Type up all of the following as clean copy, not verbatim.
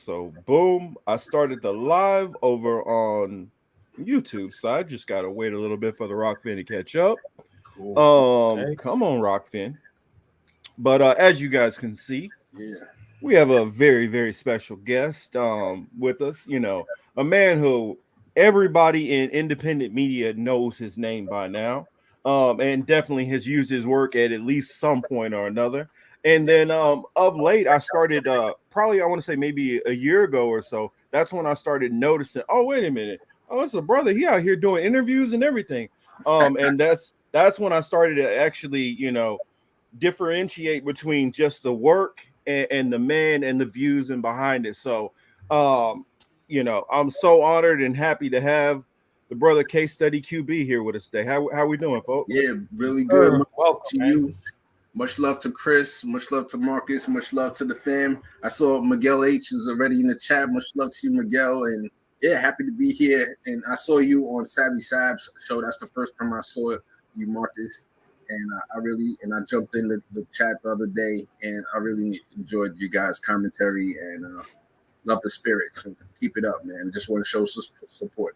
So boom, I started the live over on YouTube. So I just gotta wait a little bit for the Rockfin to catch up. Cool. Okay. Come on, Rockfin. But as you guys can see, Yeah. we have a very, very special guest with us. A man who everybody in independent media knows his name by now, and definitely has used his work at least some point or another. And then of late, I started probably I want to say maybe a year ago or so. That's when I started noticing. Oh, wait a minute! Oh, it's a brother. He out here doing interviews and everything. And that's when I started to actually, differentiate between just the work and the man and the views and behind it. So, I'm so honored and happy to have the brother Case Study QB here with us today. How we doing, folks? Yeah, really good. Much Welcome to you. Much love to Chris. Much love to Marcus. Much love to the fam. I saw Miguel H is already in the chat. Much love to you, Miguel. And yeah, happy to be here. And I saw you on Savvy Sab's show. That's the first time I saw you, Marcus. And I jumped in the chat the other day, and I really enjoyed you guys' commentary and love the spirit. So keep it up, man. Just want to show support.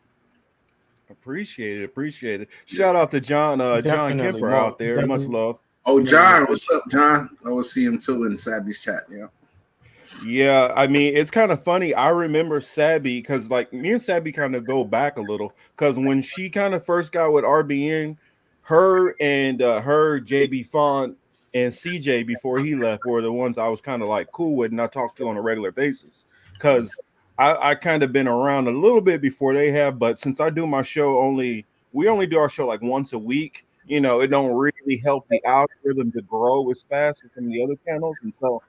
Appreciate it. Shout out to John Definitely, Kemper out there. Much definitely. love. Oh, John, what's up, John? I will see him too in Savvy's chat. Yeah. Yeah, I mean, it's kind of funny. I remember Sabby because, like, me and Sabby kind of go back a little because when she kind of first got with RBN, her JB Font and CJ before he left were the ones I was kind of like cool with and I talked to on a regular basis because I kind of been around a little bit before they have, but since I do my show we only do our show like once a week. It don't really help the algorithm to grow as fast as some of the other channels, and so.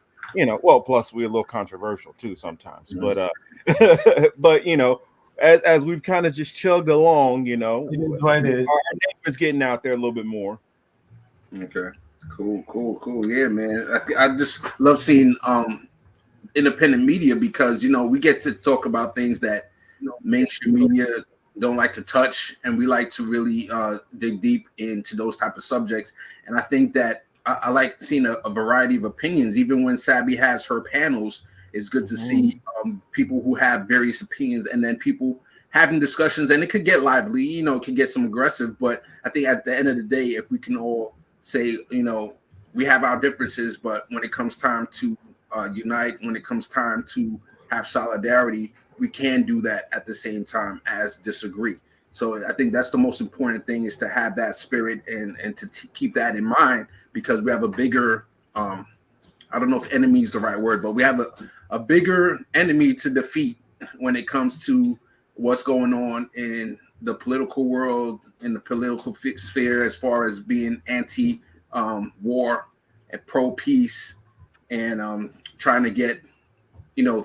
Well, plus we're a little controversial too sometimes, but but as we've kind of just chugged along, It is what it is. our name is getting out there a little bit more. Okay. Cool. Yeah, man. I just love seeing independent media because we get to talk about things that mainstream media don't like to touch, and we like to really dig deep into those type of subjects. And I think that I like seeing a variety of opinions. Even when Sabby has her panels, it's good to see people who have various opinions, and then people having discussions. And it could get lively, it could get some aggressive. But I think at the end of the day, if we can all say, we have our differences, but when it comes time to unite, when it comes time to have solidarity, we can do that at the same time as disagree. So I think that's the most important thing, is to have that spirit and to keep that in mind, because we have a bigger, I don't know if enemy is the right word, but we have a bigger enemy to defeat when it comes to what's going on in the political world, in the political sphere, as far as being anti-war and pro-peace and trying to get,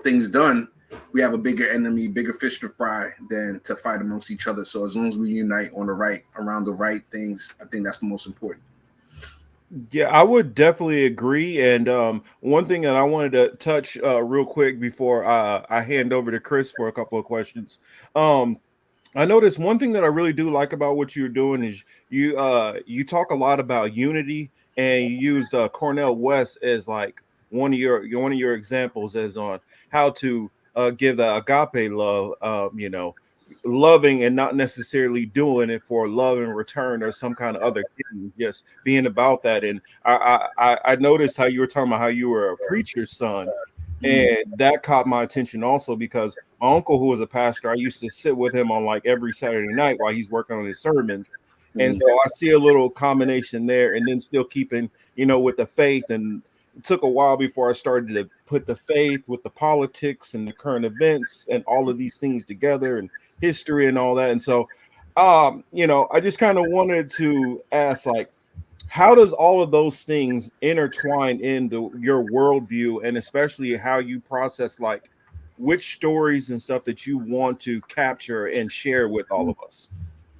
things done. We have a bigger enemy, bigger fish to fry than to fight amongst each other. So as long as we unite around the right things, I think that's the most important. Yeah, I would definitely agree. And one thing that I wanted to touch real quick before I hand over to Chris for a couple of questions. I noticed one thing that I really do like about what you're doing is you talk a lot about unity, and you use Cornel West as like one of your examples as on how to give the agape love, loving and not necessarily doing it for love in return or some kind of other thing, just being about that. And I noticed how you were talking about how you were a preacher's son, and that caught my attention also because my uncle, who was a pastor, I used to sit with him on like every Saturday night while he's working on his sermons. And so I see a little combination there, and then still keeping, with the faith. And it took a while before I started to put the faith with the politics and the current events and all of these things together and history and all that. And so, I just kind of wanted to ask, like, how does all of those things intertwine into your worldview, and especially how you process, like, which stories and stuff that you want to capture and share with all of us?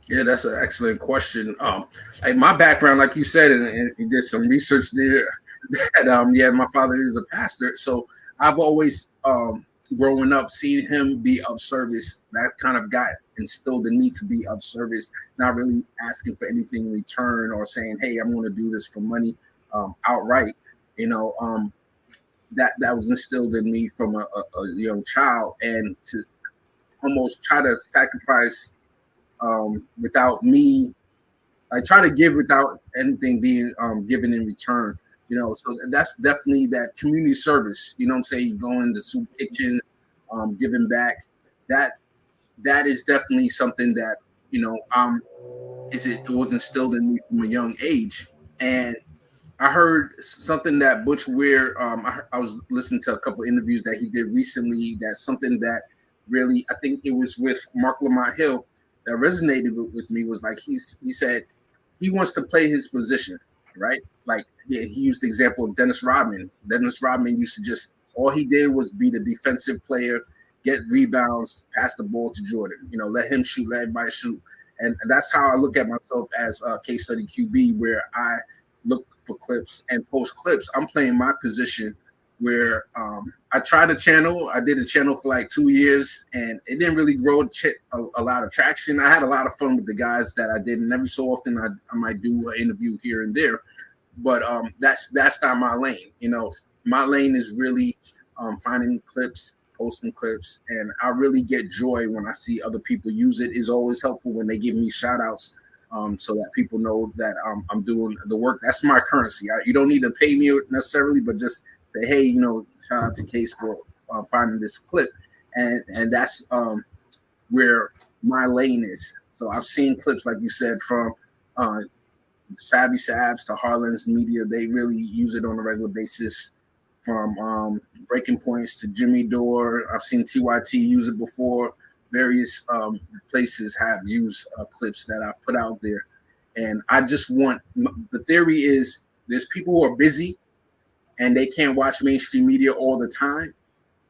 Yeah, that's an excellent question. Like my background, like you said, and you did some research there. That my father is a pastor, so I've always growing up seeing him be of service. That kind of got instilled in me to be of service, not really asking for anything in return or saying, "Hey, I'm going to do this for money," outright. that was instilled in me from a young child, and to almost try to sacrifice without me, I try to give without anything being given in return. So that's definitely that community service. You know what I'm saying? Going to soup kitchens, giving back. That that is definitely something that it was instilled in me from a young age. And I heard something that Butch Weir. I was listening to a couple interviews that he did recently. That's something that really, I think it was with Mark Lamont Hill, that resonated with me. Was like he said he wants to play his position, right? Like, yeah, he used the example of Dennis Rodman. Dennis Rodman used to just, all he did was be the defensive player, get rebounds, pass the ball to Jordan. Let him shoot, let everybody shoot. And that's how I look at myself as a case study QB, where I look for clips and post clips. I'm playing my position where I tried to channel. I did a channel for like 2 years, and it didn't really grow a lot of traction. I had a lot of fun with the guys that I did, and every so often I might do an interview here and there. But that's not my lane. My lane is really finding clips, posting clips, and I really get joy when I see other people use it. It's always helpful when they give me shout outs, so that people know that I'm doing the work. That's my currency. You don't need to pay me necessarily, but just say, hey, shout out to Case for finding this clip, and that's where my lane is. So I've seen clips, like you said, from Savvy Sabs to Harlan's Media. They really use it on a regular basis. From Breaking Points to Jimmy Dore, I've seen TYT use it before. Various places have used clips that I put out there, and I just want. The theory is there's people who are busy and they can't watch mainstream media all the time.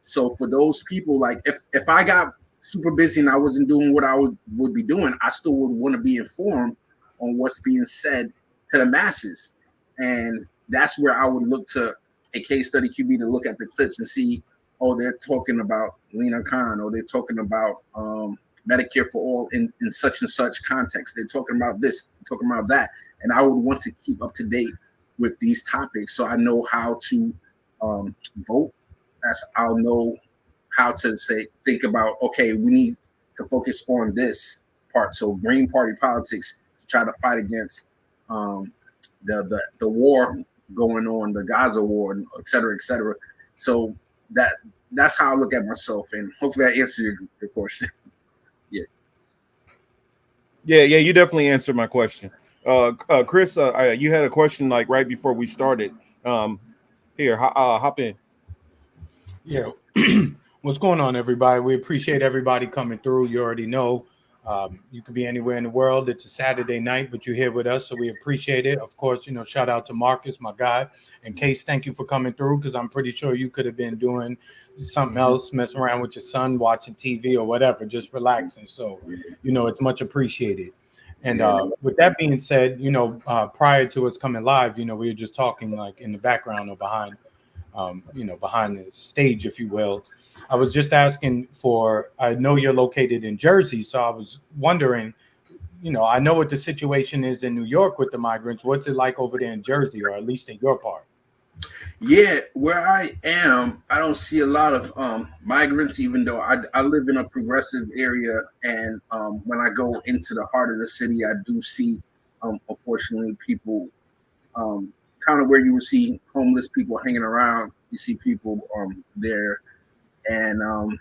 So for those people, like if I got super busy and I wasn't doing what I would be doing, I still would want to be informed on what's being said to the masses. And that's where I would look to a case study QB to look at the clips and see, oh, they're talking about Lena Khan, or they're talking about Medicare for all in such and such context. They're talking about this, talking about that. And I would want to keep up to date with these topics, so I know how to vote. I'll know how to think about, okay, we need to focus on this part. So Green Party politics to try to fight against the war going on, the Gaza war, et cetera, et cetera. So that's how I look at myself, and hopefully I answer your question. Yeah, you definitely answered my question. Chris, you had a question like right before we started. Here, hop in. Yeah. What's going on, everybody? We appreciate everybody coming through. You already know you could be anywhere in the world. It's a Saturday night, but you're here with us, so we appreciate it. Of course, shout out to Marcus, my guy. And Case, thank you for coming through, because I'm pretty sure you could have been doing something else, messing around with your son, watching TV or whatever, just relaxing. So, it's much appreciated. And with that being said, prior to us coming live, we were just talking like in the background or behind the stage, if you will. I was just asking I know you're located in Jersey, so I was wondering, I know what the situation is in New York with the migrants. What's it like over there in Jersey, or at least in your part? Yeah, where I am, I don't see a lot of migrants, even though I live in a progressive area. And when I go into the heart of the city, I do see, unfortunately, people kind of where you would see homeless people hanging around. You see people there, and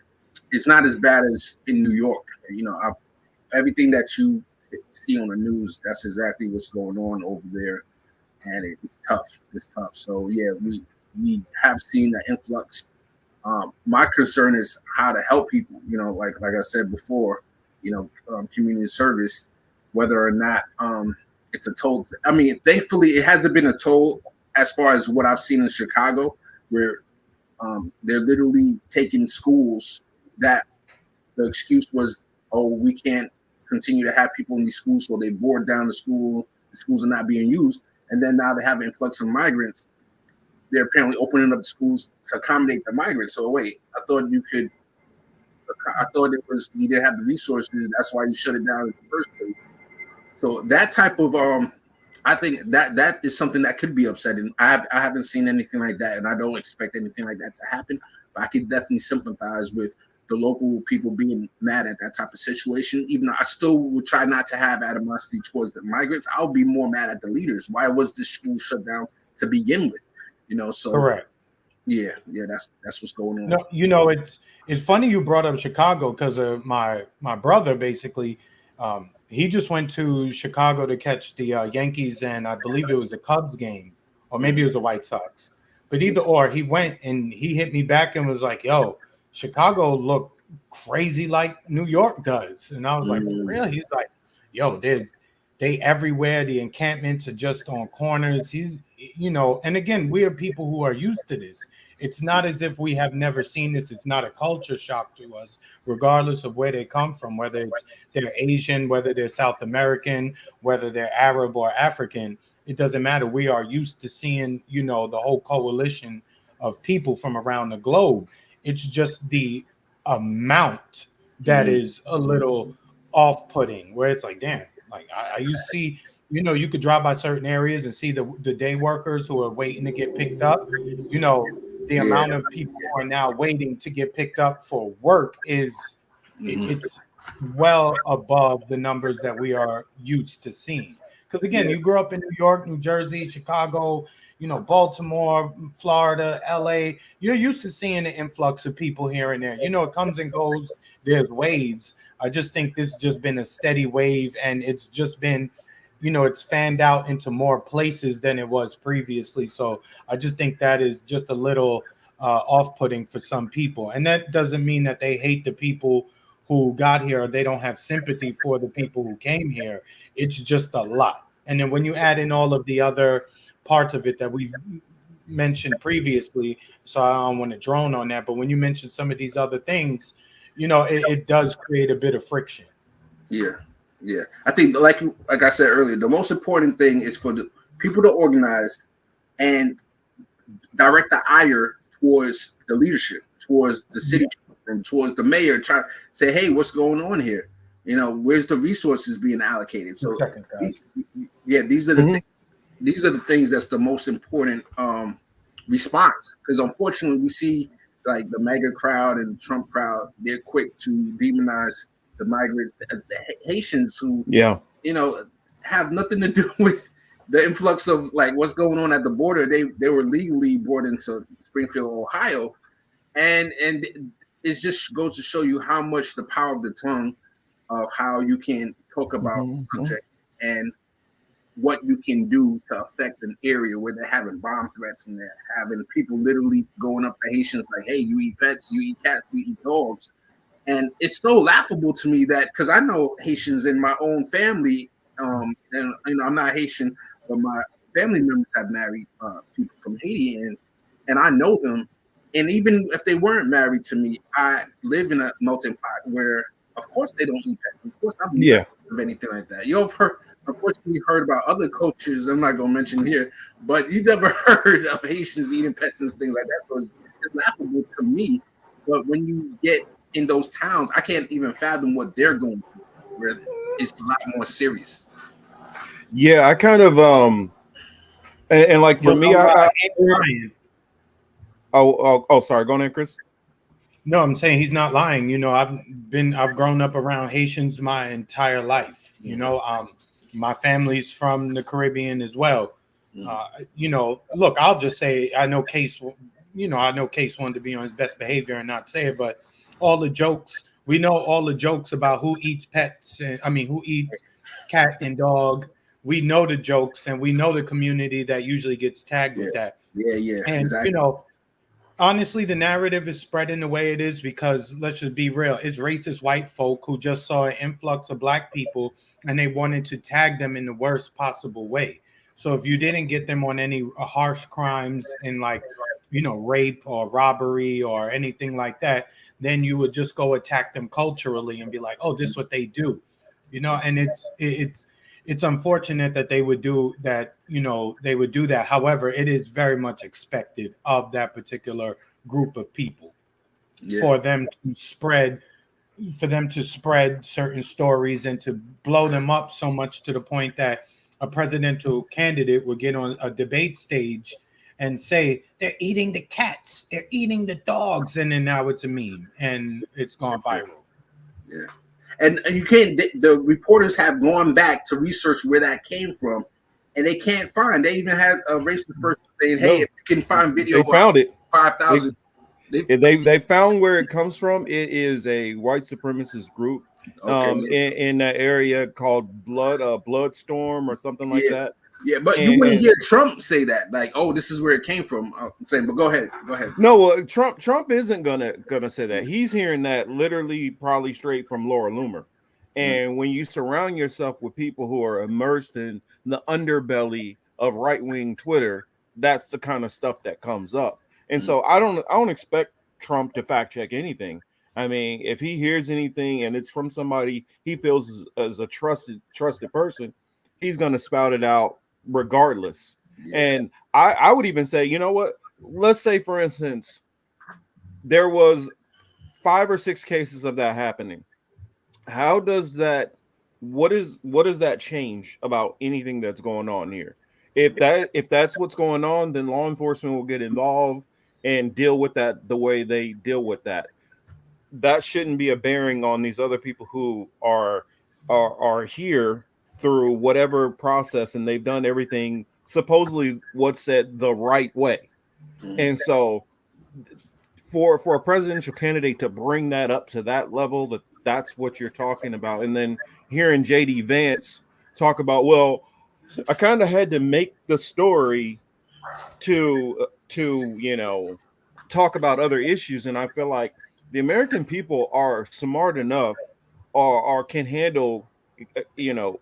it's not as bad as in New York. Everything that you see on the news, that's exactly what's going on over there, and it's tough. It's tough. So yeah, we have seen the influx. My concern is how to help people. Like I said before, community service, whether or not it's a toll. I mean, thankfully, it hasn't been a toll as far as what I've seen in Chicago, where they're literally taking schools that the excuse was, oh, we can't continue to have people in these schools, so they board down the school. The schools are not being used, and then now they have an influx of migrants. They're apparently opening up schools to accommodate the migrants. So wait, I thought you didn't have the resources. That's why you shut it down in the first place. So that type of I think that is something that could be upsetting. I haven't seen anything like that, and I don't expect anything like that to happen. But I could definitely sympathize with the local people being mad at that type of situation. Even though I still would try not to have animosity towards the migrants, I'll be more mad at the leaders. Why was this school shut down to begin with? So Correct. yeah, that's what's going on. No, it's funny you brought up Chicago because my brother basically he just went to Chicago to catch the Yankees and I believe it was a Cubs game or maybe it was a White Sox, but either or he went and he hit me back and was like, "Yo, Chicago looked crazy like New York does," and I was like, "For real?" He's like, "Yo, they everywhere. The encampments are just on corners." And again, we are people who are used to this. It's not as if we have never seen this. It's not a culture shock to us, regardless of where they come from, whether they're Asian, whether they're South American, whether they're Arab or African. It doesn't matter. We are used to seeing, the whole coalition of people from around the globe. It's just the amount that is a little off-putting, where it's like, damn, like you see, you could drive by certain areas and see the day workers who are waiting to get picked up. The Yeah. amount of people who are now waiting to get picked up for work it's well above the numbers that we are used to seeing. Because again, you grew up in New York, New Jersey, Chicago, Baltimore, Florida, LA. You're used to seeing the influx of people here and there. It comes and goes. There's waves. I just think this has just been a steady wave, and it's just been, it's fanned out into more places than it was previously. So I just think that is just a little off-putting for some people. And that doesn't mean that they hate the people who got here or they don't have sympathy for the people who came here. It's just a lot. And then when you add in all of the other parts of it that we've mentioned previously, so I don't want to drone on that, but when you mention some of these other things, it does create a bit of friction. Yeah. I think, like I said earlier, the most important thing is for the people to organize and direct the ire towards the leadership, towards the city, and towards the mayor. Try to say, "Hey, what's going on here? Where's the resources being allocated?" So, these are the things. These are the things that's the most important response. Because unfortunately, we see like the MAGA crowd and the Trump crowd, they're quick to demonize the migrants, the Haitians who, have nothing to do with the influx of like what's going on at the border. They were legally brought into Springfield, Ohio, and it just goes to show you how much the power of the tongue, of how you can talk about subject and what you can do to affect an area where they're having bomb threats and they're having people literally going up to Haitians like, "Hey, you eat pets, you eat cats, you eat dogs." And it's so laughable to me that, because I know Haitians in my own family, and I'm not Haitian, but my family members have married people from Haiti, and I know them. And even if they weren't married to me, I live in a melting pot where, of course, they don't eat pets. Of course, I've never heard of anything like that. You've unfortunately heard about other cultures. I'm not going to mention here, but you never heard of Haitians eating pets and things like that. So it's laughable to me. But when you get in those towns, I can't even fathom what they're going through, where it's a lot more serious. Yeah, I kind of and like for me, sorry, go on, Chris. No, I'm saying he's not lying. I've grown up around Haitians my entire life. My family's from the Caribbean as well. Look, I'll just say I know Case wanted to be on his best behavior and not say it, but we know all the jokes about who eats pets and who eats cat and dog. We know the jokes and we know the community that usually gets tagged with that. Yeah. And exactly. Honestly, the narrative is spreading the way it is because, let's just be real, it's racist white folk who just saw an influx of black people and they wanted to tag them in the worst possible way. So if you didn't get them on any harsh crimes in rape or robbery or anything like that, then you would just go attack them culturally and be like, "Oh, this is what they do," and it's unfortunate that they would do that. They would do that. However, it is very much expected of that particular group of people for them to spread certain stories and to blow them up so much to the point that a presidential candidate would get on a debate stage and say they're eating the cats, they're eating the dogs, and then now it's a meme and it's gone viral. Yeah. And you can't. The reporters have gone back to research where that came from, and they can't find. They even had a racist person saying, "Hey, No, if you can find video they found it. 5,000." They found where it comes from. It is a white supremacist group Okay. in that area called Bloodstorm or something like Yeah. that. Yeah, but you wouldn't And hear Trump say that, like, "Oh, this is where it came from." I'm saying, but go ahead. no, Trump isn't gonna say that. He's hearing that literally probably straight from Laura Loomer. And when you surround yourself with people who are immersed in the underbelly of right-wing Twitter, that's the kind of stuff that comes up. And so I don't expect Trump to fact check anything. I mean, if he hears anything and it's from somebody he feels as a trusted person, he's gonna spout it out regardless. Yeah. And I would even say, you know what? Let's say, for instance, there was 5 or 6 cases of that happening. How does that? What does that change about anything that's going on here? If that's what's going on, then law enforcement will get involved and deal with that the way they deal with that. That shouldn't be a bearing on these other people who are here through whatever process, and they've done everything supposedly what's said the right way. And so for a presidential candidate to bring that up to that level, that's what you're talking about, and then hearing JD Vance talk about, well, I kind of had to make the story to talk about other issues, and I feel like the American people are smart enough or can handle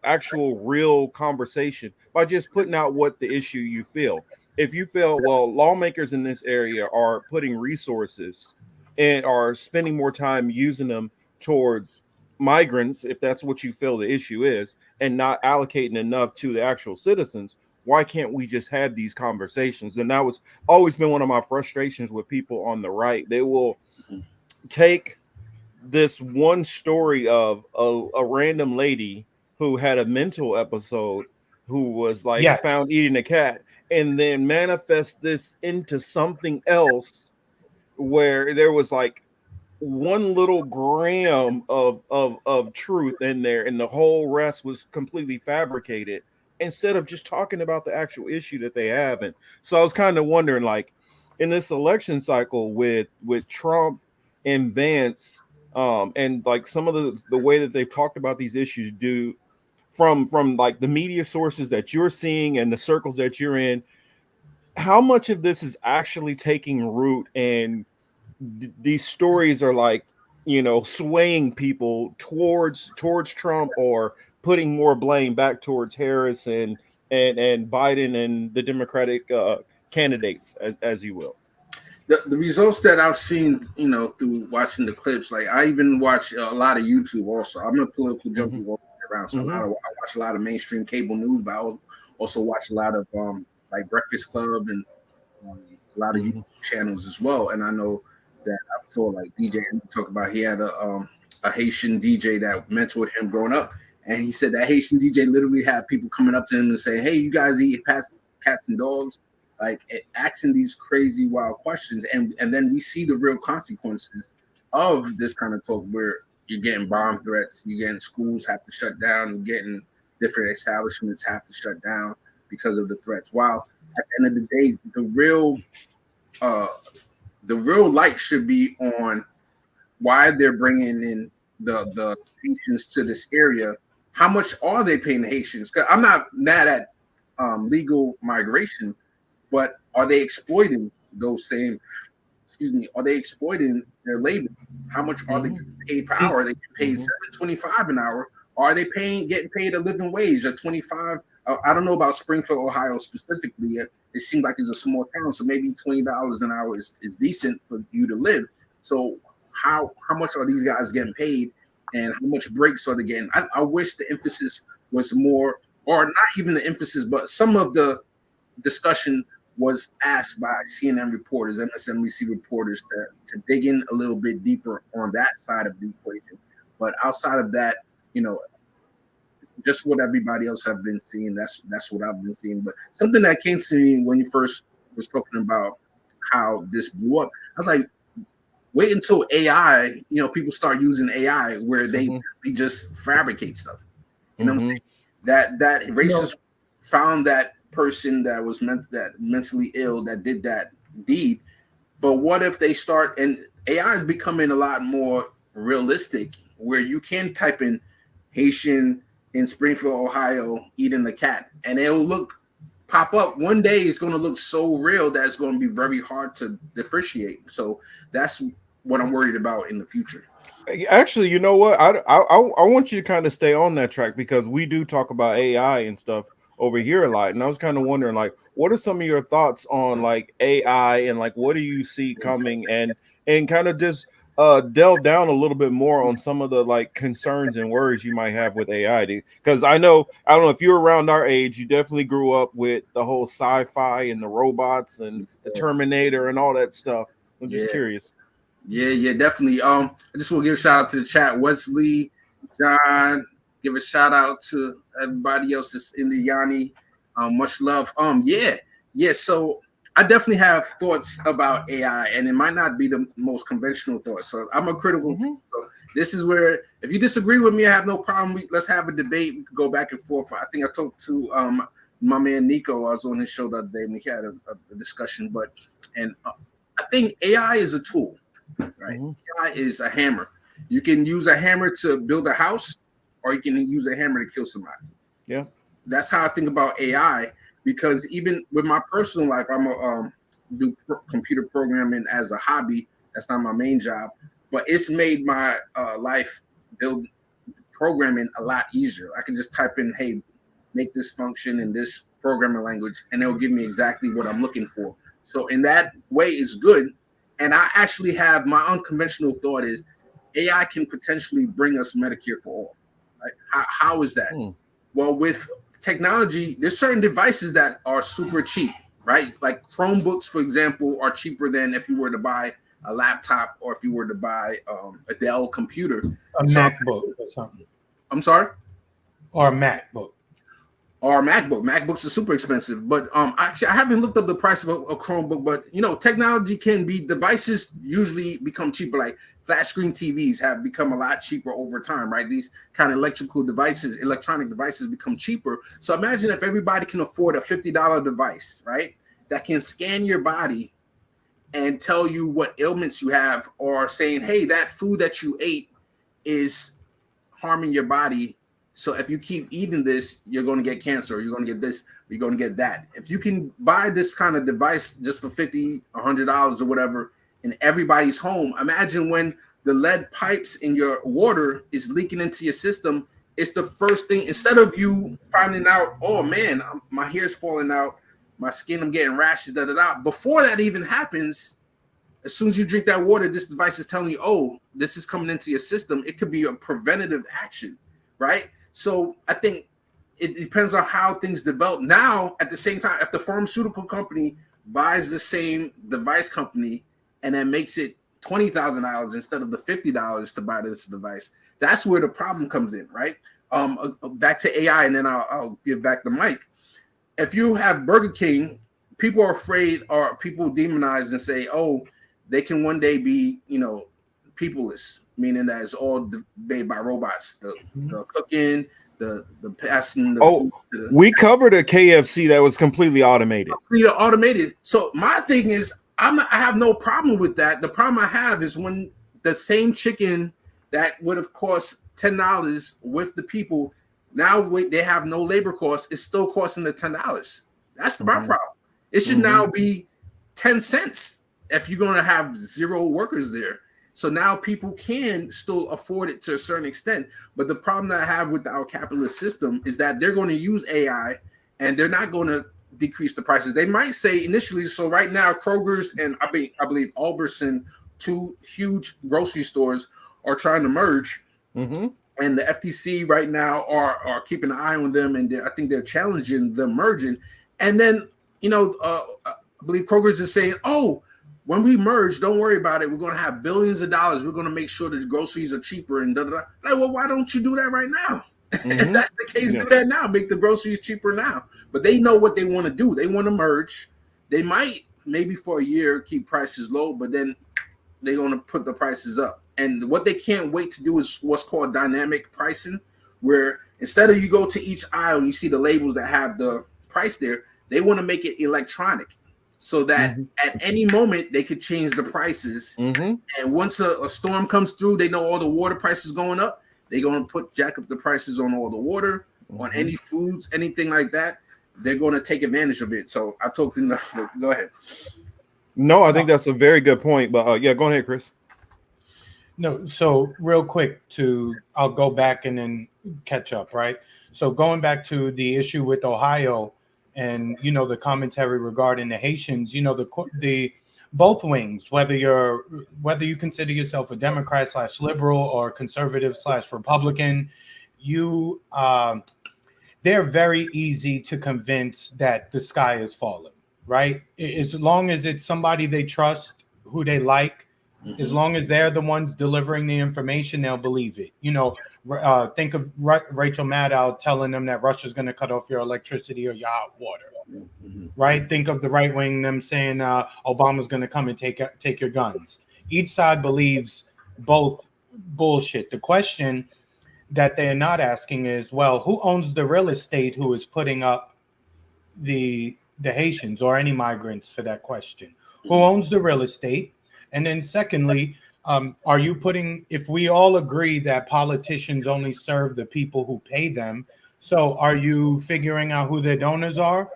actual real conversation by just putting out what the issue you feel. If you feel, well, lawmakers in this area are putting resources and are spending more time using them towards migrants, if that's what you feel the issue is, and not allocating enough to the actual citizens, why can't we just have these conversations? And that was always been one of my frustrations with people on the right. They will take this one story of a random lady who had a mental episode, who was like Yes. found eating a cat, and then manifest this into something else where there was like one little gram of truth in there, and the whole rest was completely fabricated, instead of just talking about the actual issue that they have. And so I was kind of wondering, like, in this election cycle with Trump and Vance, and like some of the way that they've talked about these issues, do from like the media sources that you're seeing and the circles that you're in, how much of this is actually taking root, and these stories are like, swaying people towards Trump, or putting more blame back towards Harris and Biden and the Democratic candidates, as you will. The results that I've seen, through watching the clips, like I even watch a lot of YouTube. Also, I'm a political junkie all around, so I watch a lot of mainstream cable news, but I also watch a lot of like Breakfast Club and a lot of YouTube channels as well. And I know that I saw like DJ talk about, he had a Haitian DJ that mentored him growing up, and he said that Haitian DJ literally had people coming up to him and saying, "Hey, you guys eat cats and dogs?" Like asking these crazy wild questions, and then we see the real consequences of this kind of talk, where you're getting bomb threats, you're getting schools have to shut down, you're getting different establishments have to shut down because of the threats. While at the end of the day, the real light should be on why they're bringing in the Haitians to this area. How much are they paying the Haitians? Because I'm not mad at legal migration, but are they exploiting those same? Excuse me. Are they exploiting their labor? How much are they getting paid per hour? Are they getting paid $7.25 an hour? Or are they getting paid a living wage at 25? I don't know about Springfield, Ohio specifically. It seems like it's a small town, so maybe $20 an hour is decent for you to live. So how much are these guys getting paid, and how much breaks are they getting? I wish the emphasis was more, or not even the emphasis, but some of the discussion was asked by CNN reporters, MSNBC reporters, to dig in a little bit deeper on that side of the equation. But outside of that, just what everybody else have been seeing. That's what I've been seeing. But something that came to me when you first was talking about how this blew up, I was like, wait until AI, people start using AI where they just fabricate stuff. You know what I'm saying? That racist found that person that was mentally ill that did that deed. But what if they start, and AI is becoming a lot more realistic, where you can type in Haitian in Springfield, Ohio, eating a cat, and it'll pop up. One day it's going to look so real that it's going to be very hard to differentiate. So that's what I'm worried about in the future. Actually, you know what? I want you to kind of stay on that track because we do talk about AI and stuff over here a lot, and I was kind of wondering, like, what are some of your thoughts on like AI and like what do you see coming, and kind of just delve down a little bit more on some of the like concerns and worries you might have with AI, because I don't know if you're around our age, you definitely grew up with the whole sci-fi and the robots and the Terminator and all that stuff. I'm just curious. Yeah, definitely. I just want to give a shout out to the chat, Wesley, John. Give a shout out to everybody else that's in the Yanni. Much love. Yeah. So I definitely have thoughts about AI, and it might not be the most conventional thoughts. So I'm a critical. So this is where, if you disagree with me, I have no problem. Let's have a debate. We could go back and forth. I think I talked to my man Nico. I was on his show the other day, and we had a discussion. I think AI is a tool. Right, AI is a hammer. You can use a hammer to build a house, or you can use a hammer to kill somebody. Yeah, that's how I think about AI. Because even with my personal life, I'm a do computer programming as a hobby. That's not my main job, but it's made my life build programming a lot easier. I can just type in, "Hey, make this function in this programming language," and it'll give me exactly what I'm looking for. So in that way, it's good. And I actually have my unconventional thought is AI can potentially bring us Medicare for all. Right? How is that? Well, with technology, there's certain devices that are super cheap, right? Like Chromebooks, for example, are cheaper than if you were to buy a laptop or if you were to buy a Dell computer. MacBook or something. I'm sorry? Or a MacBook. Or MacBook. MacBooks are super expensive, but actually I haven't looked up the price of a Chromebook. But technology can be, devices usually become cheaper. Like flat screen TVs have become a lot cheaper over time, right? These kind of electronic devices become cheaper. So imagine if everybody can afford a $50 device, right? That can scan your body and tell you what ailments you have, or saying, "Hey, that food that you ate is harming your body. So if you keep eating this, you're going to get cancer, or you're going to get this, or you're going to get that." If you can buy this kind of device just for $50, $100 or whatever in everybody's home, imagine when the lead pipes in your water is leaking into your system. It's the first thing, instead of you finding out, "Oh man, my hair's falling out, my skin, I'm getting rashes, da da da." Before that even happens, as soon as you drink that water, this device is telling you, "Oh, this is coming into your system." It could be a preventative action, right? So I think it depends on how things develop. Now, at the same time, if the pharmaceutical company buys the same device company and then makes it $20,000 instead of the $50 to buy this device, that's where the problem comes in, right? Back to AI, and then I'll give back the mic. If you have Burger King, people are afraid, or people demonize and say, "Oh, they can one day be, peopleless," meaning that it's all made by robots. The cooking, the passing. We covered a KFC that was completely automated. So my thing is, I have no problem with that. The problem I have is when the same chicken that would have cost $10 with the people, now they have no labor costs, it's still costing the $10. That's my problem. It should now be 10 cents if you're going to have zero workers there. So now people can still afford it to a certain extent. But the problem that I have with our capitalist system is that they're going to use AI and they're not going to decrease the prices. They might say initially, so right now, Kroger's and I believe Albertson, two huge grocery stores, are trying to merge. And the FTC right now are keeping an eye on them, and I think they're challenging them merging. And then, I believe Kroger's is saying, "Oh, when we merge, don't worry about it. We're going to have billions of dollars. We're going to make sure that the groceries are cheaper and da da da." Like, well, why don't you do that right now? If that's the case, do that now. Make the groceries cheaper now. But they know what they want to do. They want to merge. They might maybe for a year keep prices low, but then they're going to put the prices up. And what they can't wait to do is what's called dynamic pricing, where instead of you go to each aisle and you see the labels that have the price there, they want to make it electronic so that at any moment they could change the prices. And once a storm comes through, they know all the water prices going up. They're going to jack up the prices on all the water, on any foods, anything like that. They're going to take advantage of it. So I talked to them. Go ahead. No, I think that's a very good point. But yeah, go ahead, Chris. No, so real quick I'll go back and then catch up, right? So going back to the issue with Ohio and, the commentary regarding the Haitians, the both wings, whether you consider yourself a Democrat / liberal or conservative / Republican, they're very easy to convince that the sky is falling, right? As long as it's somebody they trust, who they like, as long as they're the ones delivering the information, they'll believe it. Think of Rachel Maddow telling them that Russia's going to cut off your electricity or your hot water, right? Think of the right wing, them saying Obama's going to come and take your guns. Each side believes both bullshit. The question that they're not asking is, well, who owns the real estate who is putting up the Haitians or any migrants for that question? Who owns the real estate? And then secondly, are you if we all agree that politicians only serve the people who pay them, so are you figuring out who their donors are?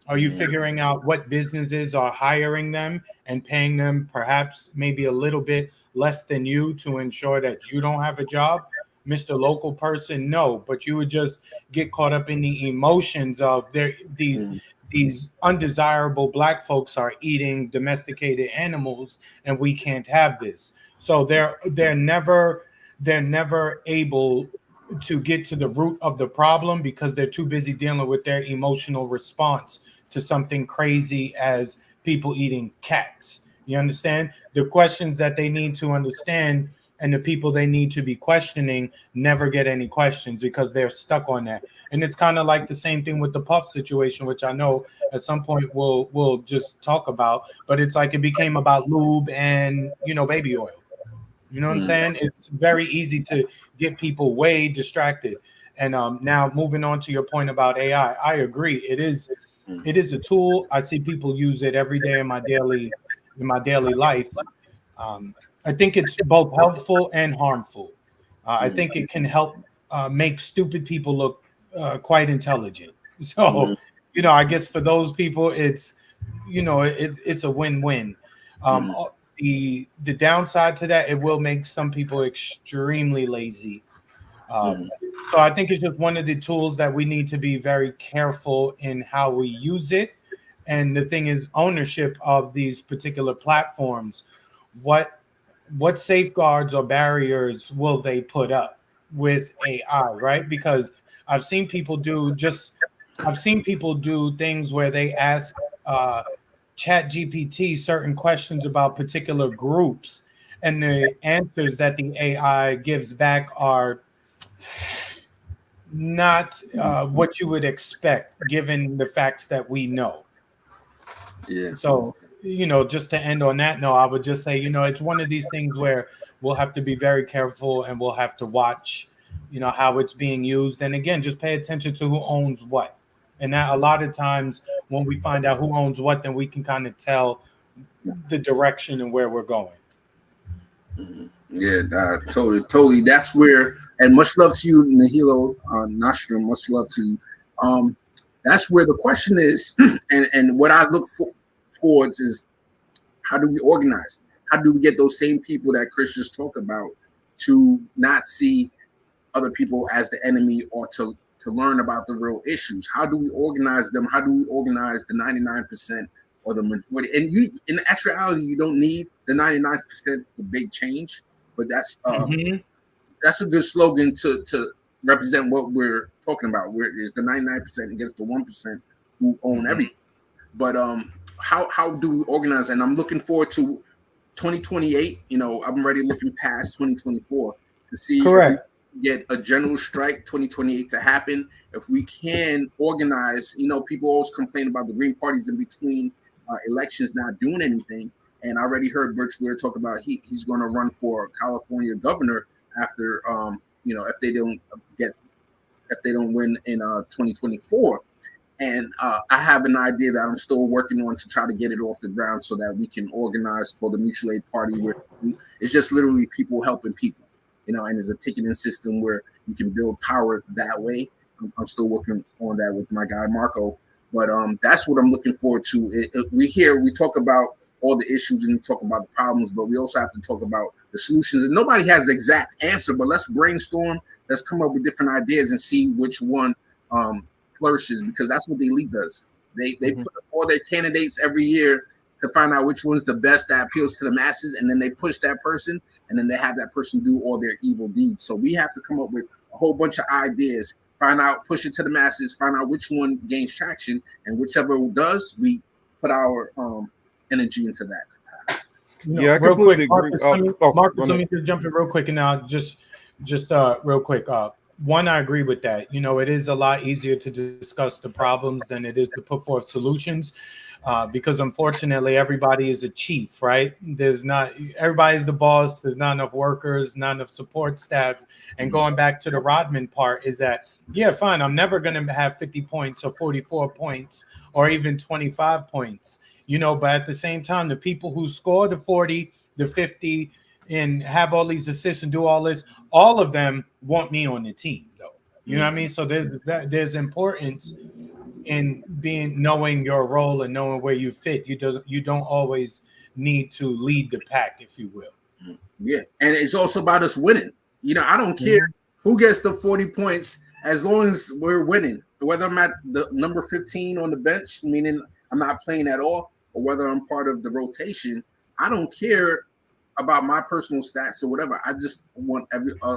Are you figuring out what businesses are hiring them and paying them perhaps maybe a little bit less than you to ensure that you don't have a job? Mr. Local Person, no, but you would just get caught up in the emotions of these undesirable black folks are eating domesticated animals and we can't have this. So they're never able to get to the root of the problem because they're too busy dealing with their emotional response to something crazy as people eating cats. You understand? The questions that they need to understand and the people they need to be questioning never get any questions because they're stuck on that. And it's kind of like the same thing with the Puff situation, which I know at some point we'll just talk about. But it's like it became about lube and, baby oil. You know what I'm saying? It's very easy to get people way distracted. And now moving on to your point about AI, I agree. It is a tool. I see people use it every day in my daily life. I think it's both helpful and harmful. I think it can help make stupid people look quite intelligent. So, I guess for those people, it's a win-win. The downside to that, it will make some people extremely lazy. So I think it's just one of the tools that we need to be very careful in how we use it. And the thing is, ownership of these particular platforms. What safeguards or barriers will they put up with AI, right? Because I've seen people do things where they ask Chat GPT certain questions about particular groups, and the answers that the AI gives back are not what you would expect given the facts that we know. Yeah. So, just to end on that note, I would just say, it's one of these things where we'll have to be very careful and we'll have to watch, how it's being used. And again, just pay attention to who owns what. And that a lot of times when we find out who owns what, then we can kind of tell the direction and where we're going. Yeah, totally. That's where, and much love to you, Nahilo Nostrum. Much love to you. That's where the question is, and what I look towards is how do we organize? How do we get those same people that Christians talk about to not see other people as the enemy or to learn about the real issues? How do we organize them? How do we organize the 99% or the majority? And in actuality, you don't need the 99% for big change, but that's a good slogan to represent what we're talking about. Where is the 99% against the 1% who own everything? But how do we organize? And I'm looking forward to 2028. I'm already looking past 2024 to see. Correct. get a general strike 2028 to happen, if we can organize, people always complain about the Green parties in between elections not doing anything. And I already heard Birch Ware talk about he's going to run for California governor after, if they don't win in 2024. And I have an idea that I'm still working on to try to get it off the ground so that we can organize for the mutual aid party, where it's just literally people helping people, and there's a ticketing system where you can build power that way. I'm still working on that with my guy Marco, but that's what I'm looking forward to. We talk about all the issues and we talk about the problems, but we also have to talk about the solutions. And nobody has the exact answer, but let's brainstorm, let's come up with different ideas and see which one flourishes, because that's what the elite does. They put up all their candidates every year to find out which one's the best that appeals to the masses, and then they push that person, and then they have that person do all their evil deeds. So we have to come up with a whole bunch of ideas, find out, push it to the masses, find out which one gains traction, and whichever does, we put our energy into that. Yeah, I completely agree. Marcus, let me just jump in real quick, and now just real quick. One, I agree with that. It is a lot easier to discuss the problems than it is to put forth solutions, because unfortunately everybody is a chief, right? Everybody's the boss. There's not enough workers, not enough support staff. And going back to the Rodman part is that, yeah, fine, I'm never going to have 50 points or 44 points or even 25 points, but at the same time, the people who score the 40, the 50, and have all these assists and do all this, all of them want me on the team, though. You know what I mean? So there's importance in knowing your role and knowing where you fit. You don't always need to lead the pack, if you will. Yeah, and it's also about us winning. I don't care who gets the 40 points as long as we're winning. Whether I'm at the number 15 on the bench, meaning I'm not playing at all, or whether I'm part of the rotation, I don't care about my personal stats or whatever. I just want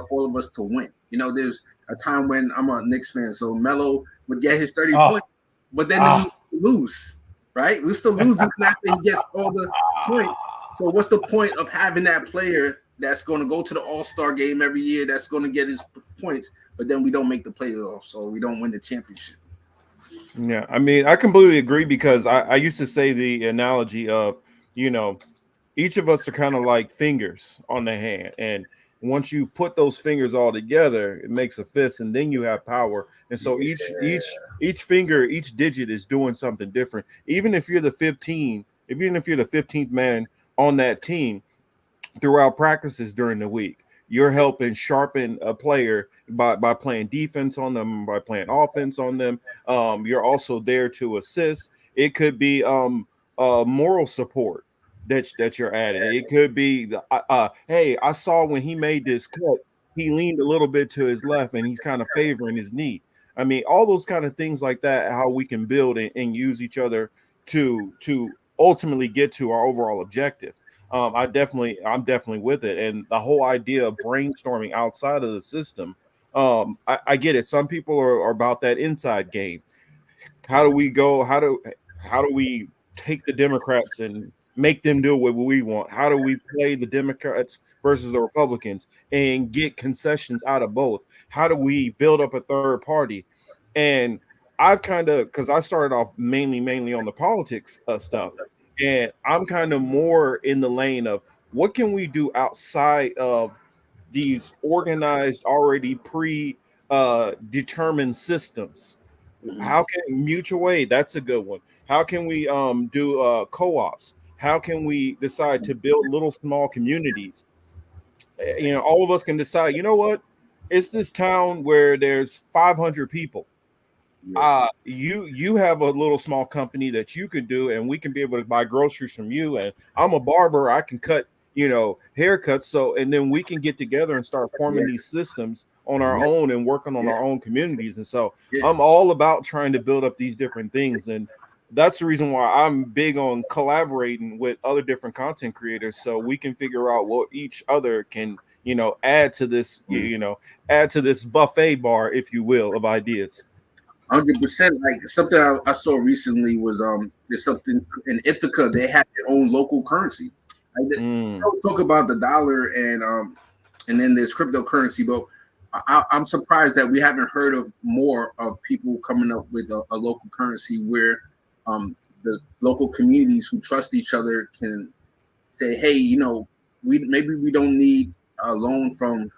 all of us to win. There's a time when I'm a Knicks fan, so Melo would get his 30 points, but then we lose, right? We still lose even after he gets all the points. So what's the point of having that player that's going to go to the All-Star game every year, that's going to get his points, but then we don't make the playoffs, so we don't win the championship? Yeah, I mean, I completely agree, because I used to say the analogy of, each of us are kind of like fingers on the hand. And once you put those fingers all together, it makes a fist, and then you have power. And so each finger, each digit is doing something different. Even if you're the 15th man on that team, throughout practices during the week, you're helping sharpen a player by playing defense on them, by playing offense on them. You're also there to assist. It could be moral support that you're adding. It could be hey, I saw when he made this cut, he leaned a little bit to his left and he's kind of favoring his knee. I mean, all those kind of things like that, how we can build and use each other to ultimately get to our overall objective. I'm definitely with it. And the whole idea of brainstorming outside of the system, I get it. Some people are about that inside game. How do we go? How do we take the Democrats and make them do what we want? How do we play the Democrats versus the Republicans and get concessions out of both? How do we build up a third party? And I've kind of, because I started off mainly on the politics stuff, and I'm kind of more in the lane of what can we do outside of these organized, already determined systems. How can mutual aid? That's a good one. How can we do co-ops? How can we decide to build little small communities? All of us can decide, what? It's this town where there's 500 people. You have a little small company that you could do, and we can be able to buy groceries from you. And I'm a barber, I can cut haircuts. So, and then we can get together and start forming these systems on our own and working on our own communities. And so I'm all about trying to build up these different things. And that's the reason why I'm big on collaborating with other different content creators, so we can figure out what each other can, add to this, add to this buffet bar, if you will, of ideas. 100%. Like something I saw recently was there's something in Ithaca, they had their own local currency. Like they don't talk about the dollar and then there's cryptocurrency, but I'm surprised that we haven't heard of more of people coming up with a local currency where the local communities who trust each other can say, hey, we don't need a loan from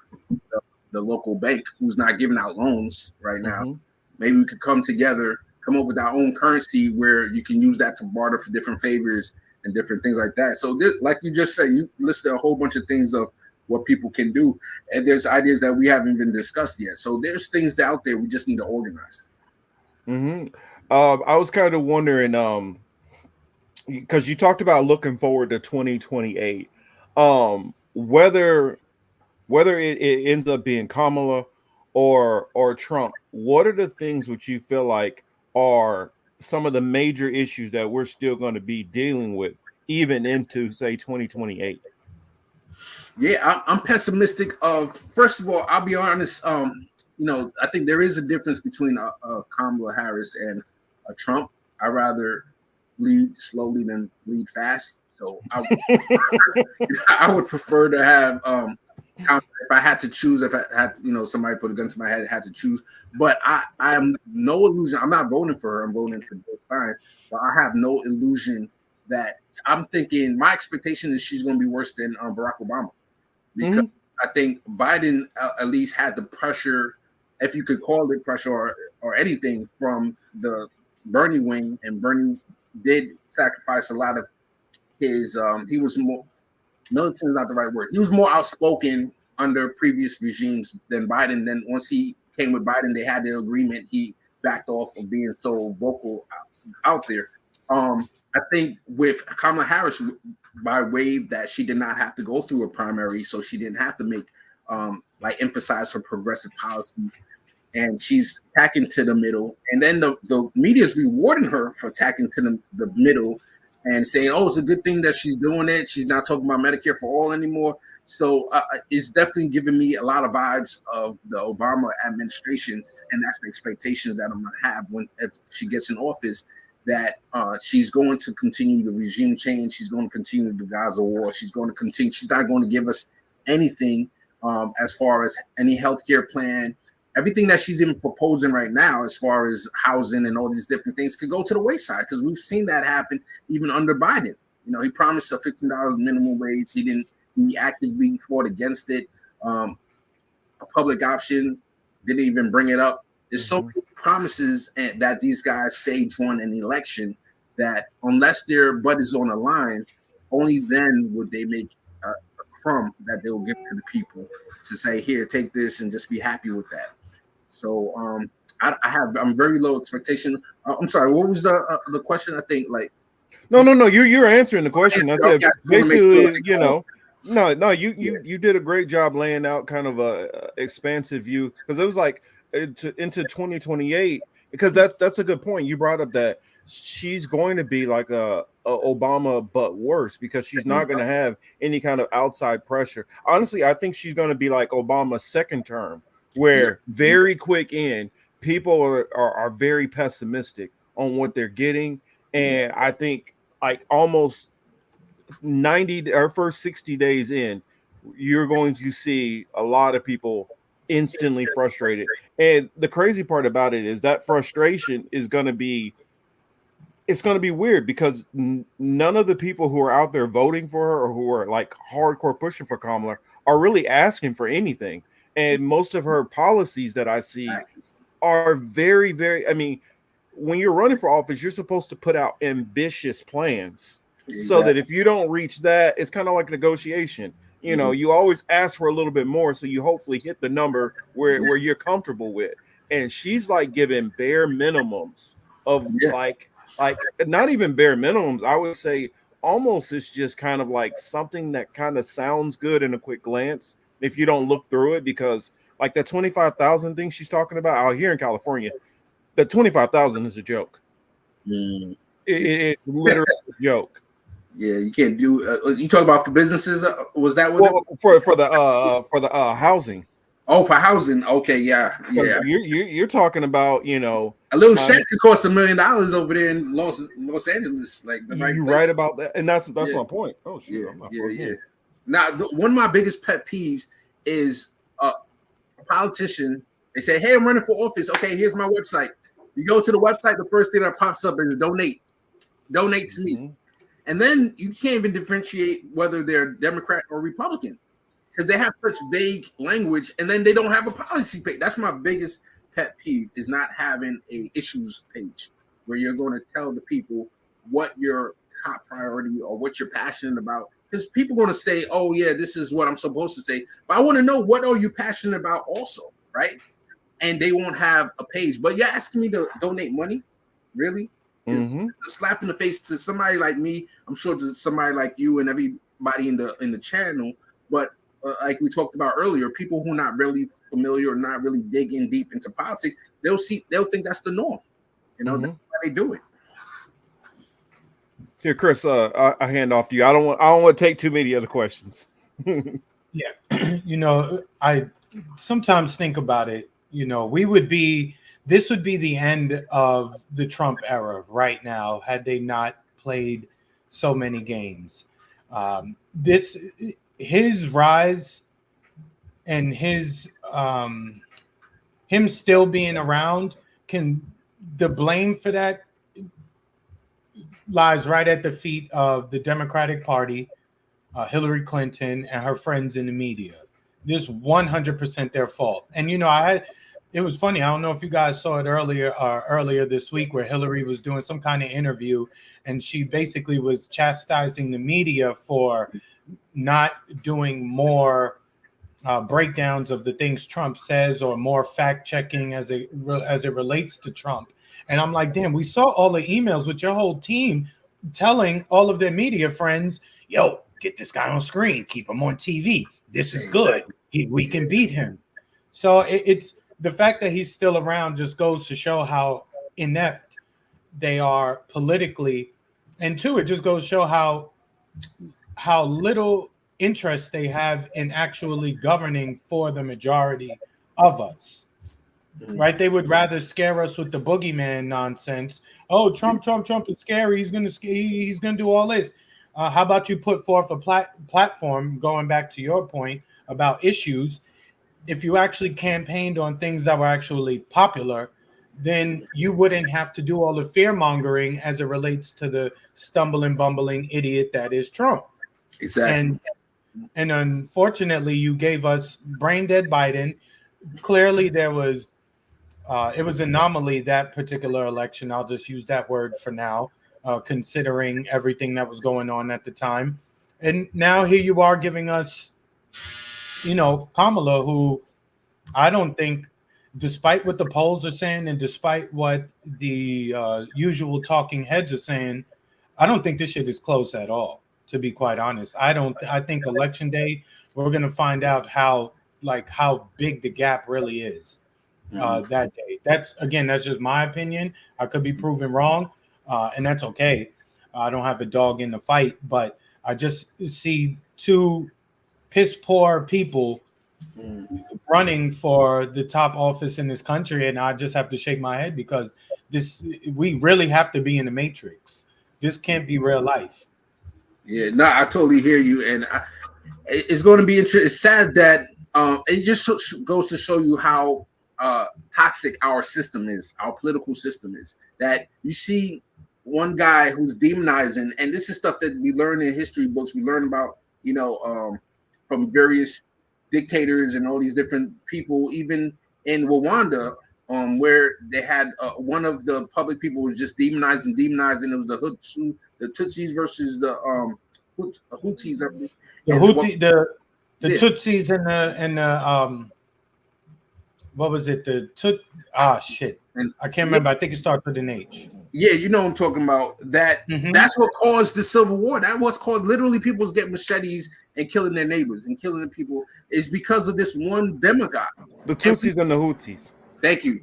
the local bank who's not giving out loans right now. Mm-hmm. Maybe we could come together, come up with our own currency where you can use that to barter for different favors and different things like that. So, like you just said, you listed a whole bunch of things of what people can do, and there's ideas that we haven't even discussed yet. So there's things out there we just need to organize. Mm-hmm. I was kind of wondering, because you talked about looking forward to 2028, whether it ends up being Kamala or Trump, what are the things which you feel like are some of the major issues that we're still going to be dealing with even into say 2028? Yeah, I'm pessimistic. First of all, I'll be honest. I think there is a difference between Kamala Harris and Trump. I rather lead slowly than lead fast. So I would prefer to have if I had to choose, if I had somebody put a gun to my head, had to choose. But I am no illusion. I'm not voting for her. I'm voting for Joe Stein. But I have no illusion that I'm thinking my expectation is she's going to be worse than Barack Obama, because I think Biden at least had the pressure, if you could call it pressure or anything, from the Bernie wing, and Bernie did sacrifice a lot of his. He was more militant is not the right word. He was more outspoken under previous regimes than Biden. Then once he came with Biden, they had the agreement. He backed off of being so vocal out there. I think with Kamala Harris, by way that she did not have to go through a primary, so she didn't have to make emphasize her progressive policy, and she's tacking to the middle. And then the media is rewarding her for tacking to the middle and saying, oh, it's a good thing that she's doing it. She's not talking about Medicare for all anymore. So it's definitely giving me a lot of vibes of the Obama administration, and that's the expectation that I'm going to have if she gets in office, that she's going to continue the regime change. She's going to continue the Gaza war. She's going to continue. She's not going to give us anything as far as any healthcare plan. Everything that she's even proposing right now, as far as housing and all these different things, could go to the wayside, because we've seen that happen even under Biden. He promised a $15 minimum wage. He actively fought against it. A public option, didn't even bring it up. There's so many promises that these guys say during an election that unless their butt is on the line, only then would they make a crumb that they will give to the people to say, here, take this and just be happy with that. So I'm very low expectation. I'm sorry, what was the question? I think no, you're answering the question. That's it. Basically, you did a great job laying out kind of a expansive view, because it was like into 2028, because that's a good point. You brought up that she's going to be like a Obama but worse, because she's not going to have any kind of outside pressure. Honestly, I think she's going to be like Obama's second term, where very quick in, people are very pessimistic on what they're getting. And I think like almost 90 or first 60 days in, you're going to see a lot of people instantly frustrated. And the crazy part about it is that frustration is going to be, it's going to be weird, because none of the people who are out there voting for her, or who are like hardcore pushing for Kamala, are really asking for anything. And most of her policies that I see are very, very, I mean, when you're running for office, you're supposed to put out ambitious plans, so that if you don't reach that, it's kind of like negotiation. You always ask for a little bit more, so you hopefully hit the number where you're comfortable with. And she's like giving bare minimums of like not even bare minimums. I would say almost it's just kind of like something that kind of sounds good in a quick glance if you don't look through it, because like that 25,000 thing she's talking about out here in California, the 25,000 is a joke. It's literally a joke. Yeah, you can't do. You talk about for businesses? Was that what? Well, for the housing. Oh, for housing. Okay, yeah. You're talking about a little shack could cost $1 million over there in Los Angeles. Like you're right about that, and that's my point. Oh shit, yeah. Now, one of my biggest pet peeves is politician, they say, hey, I'm running for office. Okay, here's my website. You go to the website, the first thing that pops up is donate to me. And then you can't even differentiate whether they're Democrat or Republican because they have such vague language, and then they don't have a policy page. That's my biggest pet peeve, is not having a issues page where you're going to tell the people what your top priority or what you're passionate about. Because people are going to say, oh, yeah, this is what I'm supposed to say. But I want to know, what are you passionate about also, right? And they won't have a page. But you're asking me to donate money? Really? It's a slap in the face to somebody like me. I'm sure to somebody like you and everybody in the channel. But like we talked about earlier, people who are not really familiar or not really digging deep into politics, they'll think that's the norm. You know, that's why they do it. Here, Chris, I hand off to you. I don't want to take too many other questions. Yeah, you know, I sometimes think about it. You know, this would be the end of the Trump era right now had they not played so many games. His rise and his him still being around, the blame for that lies right at the feet of the Democratic Party, Hillary Clinton, and her friends in the media. This 100% their fault. And you know, it was funny. I don't know if you guys saw it earlier this week, where Hillary was doing some kind of interview, and she basically was chastising the media for not doing more breakdowns of the things Trump says, or more fact checking as it relates to Trump. And I'm like, damn, we saw all the emails with your whole team telling all of their media friends, yo, get this guy on screen, keep him on TV. This is good. We can beat him. So it's the fact that he's still around just goes to show how inept they are politically. And two, it just goes to show how little interest they have in actually governing for the majority of us. Right? They would rather scare us with the boogeyman nonsense. Oh, Trump is scary. He's gonna do all this. How about you put forth a platform, going back to your point about issues? If you actually campaigned on things that were actually popular, then you wouldn't have to do all the fear mongering as it relates to the stumbling, bumbling idiot that is Trump. Exactly. And unfortunately, you gave us brain dead Biden. Clearly, there was it was anomaly, that particular election. I'll just use that word for now, considering everything that was going on at the time. And now here you are giving us, you know, Kamala, who I don't think, despite what the polls are saying and despite what the usual talking heads are saying, I don't think this shit is close at all, to be quite honest. I think election day, we're going to find out how big the gap really is that day. That's just my opinion. I could be proven wrong, and that's okay. I don't have a dog in the fight, but I just see two piss poor people running for the top office in this country, and I just have to shake my head, because we really have to be in the matrix. This can't be real life. Yeah, no, I totally hear you, and it's going to be interesting. It's sad that it just goes to show you how toxic our system is, our political system is. That you see one guy who's demonizing, and this is stuff that we learn in history books. We learn about, you know, from various dictators and all these different people, even in Rwanda, where they had one of the public people was just demonizing. It was the Tutsis versus the Houthis. The Tutsis and the what was it? Shit. I can't remember. I think it starts with an H. Yeah, you know what I'm talking about. That's what caused the Civil War. That was called, literally, people was getting machetes and killing their neighbors and killing the people, is because of this one demagogue. The Tutsis and the Houthis. Thank you.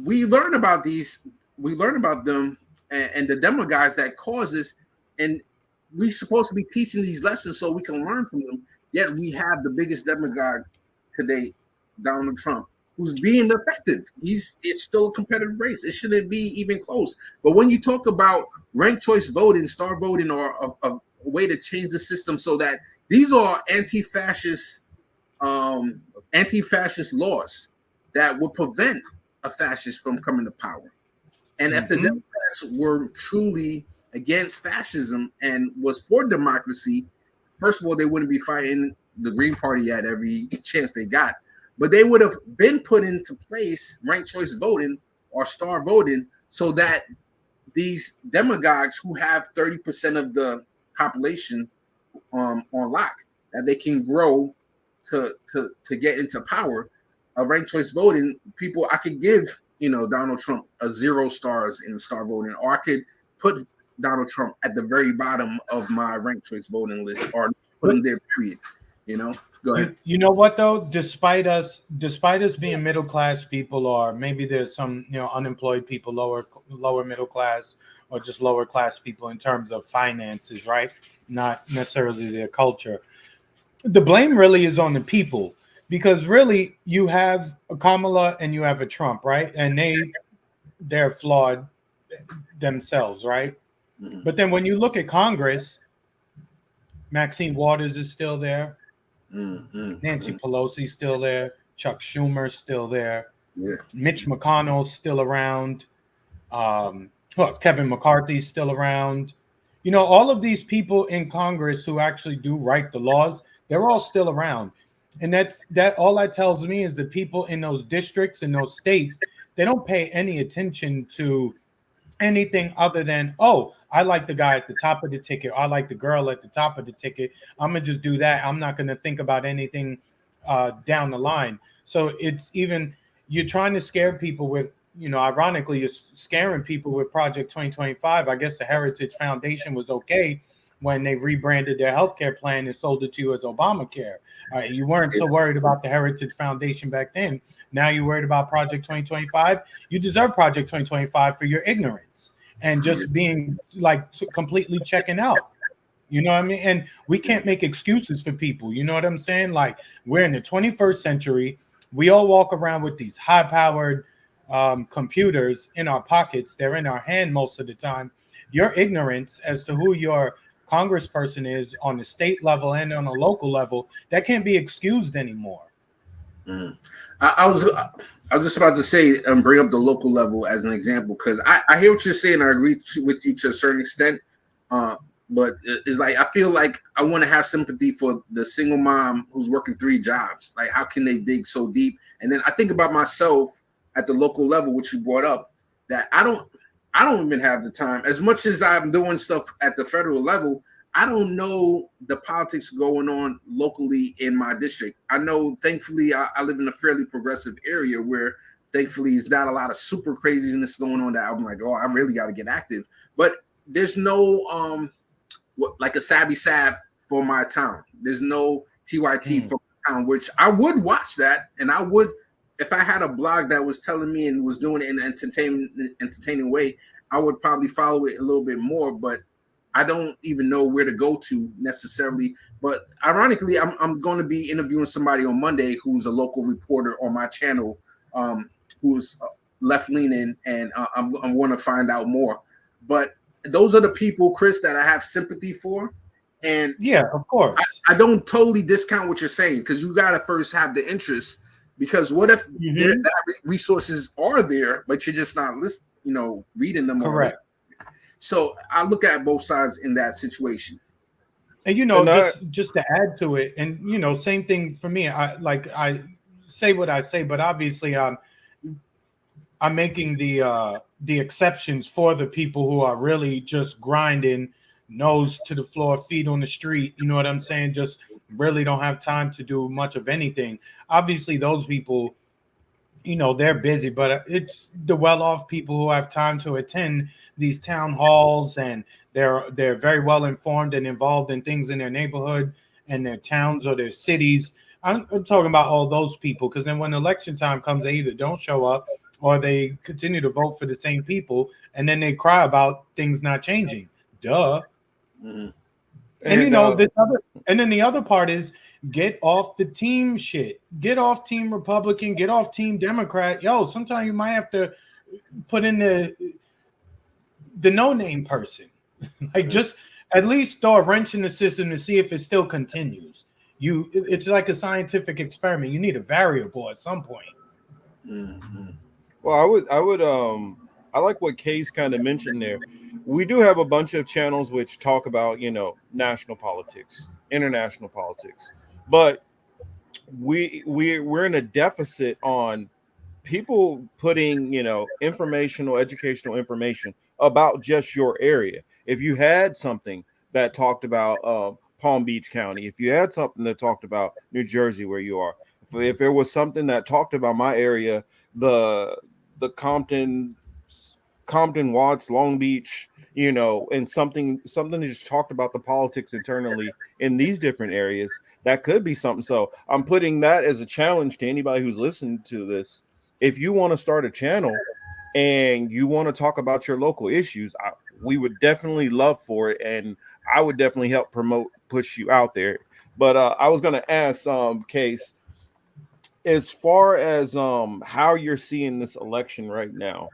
We learn about these. We learn about them and the demagogues that cause this. And we're supposed to be teaching these lessons so we can learn from them. Yet we have the biggest demagogue today, Donald Trump, who's being effective. It's still a competitive race. It shouldn't be even close. But when you talk about ranked choice voting, star voting, or a way to change the system so that these are anti-fascist anti-fascist laws that would prevent a fascist from coming to power. And if the Democrats were truly against fascism and was for democracy, first of all, they wouldn't be fighting the Green Party at every chance they got, but they would have been put into place ranked choice voting or star voting so that these demagogues who have 30% of the population on lock, that they can grow to get into power. Ranked choice voting, people, I could give Donald Trump a 0 stars in star voting, or I could put Donald Trump at the very bottom of my ranked choice voting list, or put him there. Period. Go ahead. You know what though? Despite us being middle class people, or maybe there's some unemployed people, lower middle class, or just lower class people in terms of finances, right? Not necessarily their culture. The blame really is on the people, because really you have a Kamala and you have a Trump, right? And they're flawed themselves, right? Mm-hmm. But then when you look at Congress, Maxine Waters is still there. Mm-hmm. Nancy Pelosi's still there. Chuck Schumer's still there. Yeah. Mitch McConnell's still around. Kevin McCarthy's still around. All of these people in Congress who actually do write the laws, they're all still around. And all that tells me is the people in those districts, in those states, they don't pay any attention to anything other than, oh, I like the guy at the top of the ticket. I like the girl at the top of the ticket. I'm going to just do that. I'm not going to think about anything down the line. So it's even, you're trying to scare people with, ironically, you're scaring people with Project 2025. I guess the Heritage Foundation was okay when they rebranded their healthcare plan and sold it to you as Obamacare. You weren't so worried about the Heritage Foundation back then. Now you're worried about Project 2025. You deserve Project 2025 for your ignorance and just being completely checking out. You know what I mean? And we can't make excuses for people. You know what I'm saying? Like, we're in the 21st century. We all walk around with these high-powered computers in our pockets. They're in our hand most of the time. Your ignorance as to who your congressperson is on the state level and on a local level, that can't be excused anymore. Mm. I was just about to say, bring up the local level as an example, because I hear what you're saying. I agree with you to a certain extent. But it's like, I feel like I want to have sympathy for the single mom who's working 3 jobs. Like, how can they dig so deep? And then I think about myself at the local level, which you brought up, that I don't even have the time. As much as I'm doing stuff at the federal level, I don't know the politics going on locally in my district. I know, thankfully, I live in a fairly progressive area where, thankfully, there's not a lot of super craziness going on that I'm like, oh, I really got to get active. But there's no like a Sabby Sab for my town. There's no TYT for my town, which I would watch that, and I would, if I had a blog that was telling me and was doing it in an entertaining way, I would probably follow it a little bit more. But I don't even know where to go to necessarily. But ironically, I'm going to be interviewing somebody on Monday who's a local reporter on my channel, who's left-leaning, and I'm going to find out more. But those are the people, Chris, that I have sympathy for. And yeah, of course, I don't totally discount what you're saying, because you got to first have the interest. Because what if that resources are there, but you're just not reading them? Correct. So I look at both sides in that situation. And just to add to it, and same thing for me. I say what I say, but obviously I'm making the exceptions for the people who are really just grinding, nose to the floor, feet on the street. You know what I'm saying? Just really don't have time to do much of anything. Obviously, those people, they're busy, but it's the well-off people who have time to attend these town halls, and they're very well informed and involved in things in their neighborhood and their towns or their cities. I'm talking about all those people, because then when election time comes, they either don't show up or they continue to vote for the same people, and then they cry about things not changing. Duh. Mm-hmm. And then the other part is, get off the team shit. Get off team Republican. Get off team Democrat. Yo, sometimes you might have to put in the no-name person. Just at least throw a wrench in the system to see if it still continues. It's like a scientific experiment. You need a variable at some point. Mm-hmm. Well, I like what Case kind of mentioned there. We do have a bunch of channels which talk about, national politics, international politics, but we're in a deficit on people putting, informational, educational information about just your area. If you had something that talked about Palm Beach County, if you had something that talked about New Jersey, where you are, if there was something that talked about my area, the the Compton, Watts, Long Beach, and something that just talked about the politics internally in these different areas, that could be something. So I'm putting that as a challenge to anybody who's listening to this. If you want to start a channel and you want to talk about your local issues, we would definitely love for it, and I would definitely help promote, push you out there. But I was going to ask Case, as far as how you're seeing this election right now,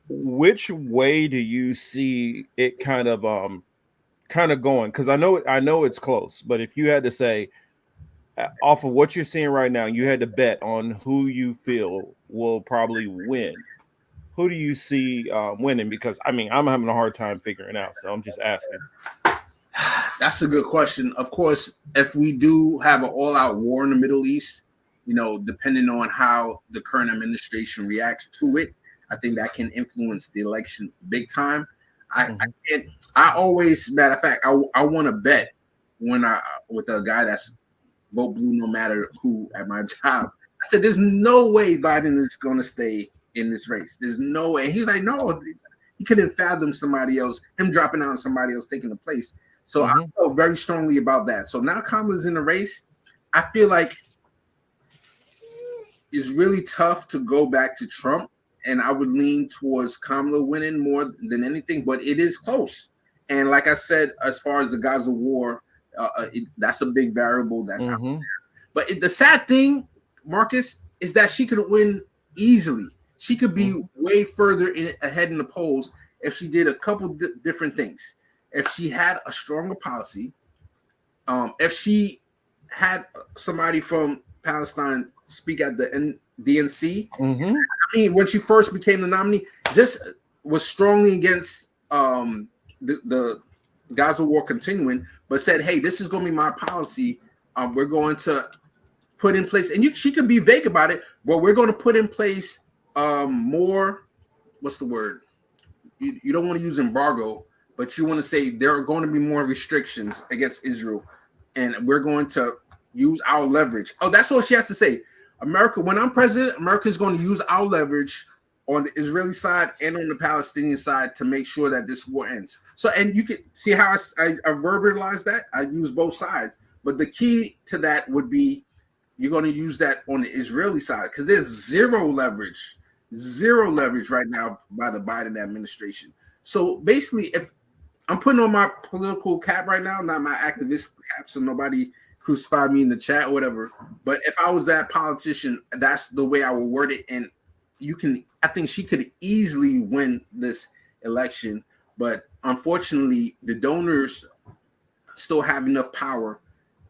which way do you see it kind of going? Because I know it's close, but if you had to say, off of what you're seeing right now, you had to bet on who you feel will probably win, who do you see winning? Because I mean, I'm having a hard time figuring out, so I'm just asking. That's a good question. Of course, if we do have an all-out war in the Middle East, depending on how the current administration reacts to it, I think that can influence the election big time. I can't. I always, matter of fact, I want to bet when I with a guy that's vote blue no matter who at my job. I said, "There's no way Biden is going to stay in this race. There's no way." He's like, "No." He couldn't fathom somebody else, him dropping out and somebody else taking the place. So I felt very strongly about that. So now Kamala's in the race. I feel like it's really tough to go back to Trump, and I would lean towards Kamala winning more than anything, but it is close. And like I said, as far as the Gaza war, that's a big variable. That's out there. But the sad thing, Marcus, is that she could win easily. She could be way further ahead in the polls if she did a couple different things. If she had a stronger policy, if she had somebody from Palestine speak at the DNC. I mean, when she first became the nominee, just was strongly against the Gaza war continuing, but said, "Hey, this is going to be my policy. We're going to put in place," and she could be vague about it, but we're going to put in place more. What's the word? You don't want to use embargo, but you want to say there are going to be more restrictions against Israel, and we're going to use our leverage. Oh, that's all she has to say. America, when I'm president, America is going to use our leverage on the Israeli side and on the Palestinian side to make sure that this war ends. So, and you can see how I verbalized that. I use both sides, but the key to that would be you're going to use that on the Israeli side because there's zero leverage right now by the Biden administration. So basically, if I'm putting on my political cap right now, not my activist cap, so nobody crucify me in the chat or whatever. But if I was that politician, that's the way I would word it. And I think she could easily win this election. But unfortunately, the donors still have enough power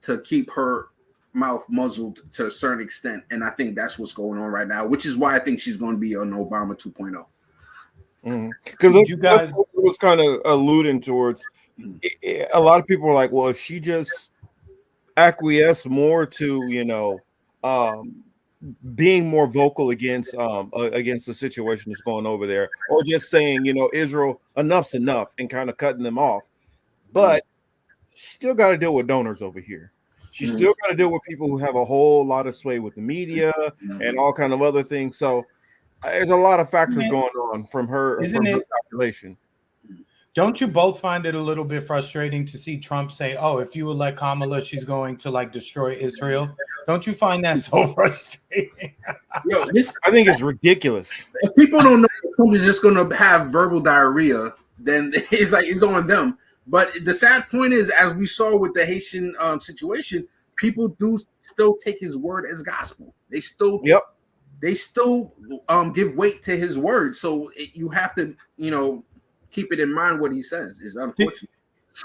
to keep her mouth muzzled to a certain extent. And I think that's what's going on right now, which is why I think she's going to be an Obama 2.0. Because that's what I was kind of alluding towards. A lot of people are like, well, if she just acquiesce more to being more vocal against the situation that's going over there, or just saying, Israel, enough's enough, and kind of cutting them off, but still got to deal with donors over here. She's still got to deal with people who have a whole lot of sway with the media and all kind of other things. So there's a lot of factors going on from her calculation. Don't you both find it a little bit frustrating to see Trump say, "Oh, if you elect Kamala, she's going to destroy Israel"? Don't you find that so frustrating? Yo, I think it's ridiculous. If people don't know Trump is just going to have verbal diarrhea, then it's on them. But the sad point is, as we saw with the Haitian situation, people do still take his word as gospel. They still give weight to his word. So you have to keep it in mind what he says. Is unfortunate.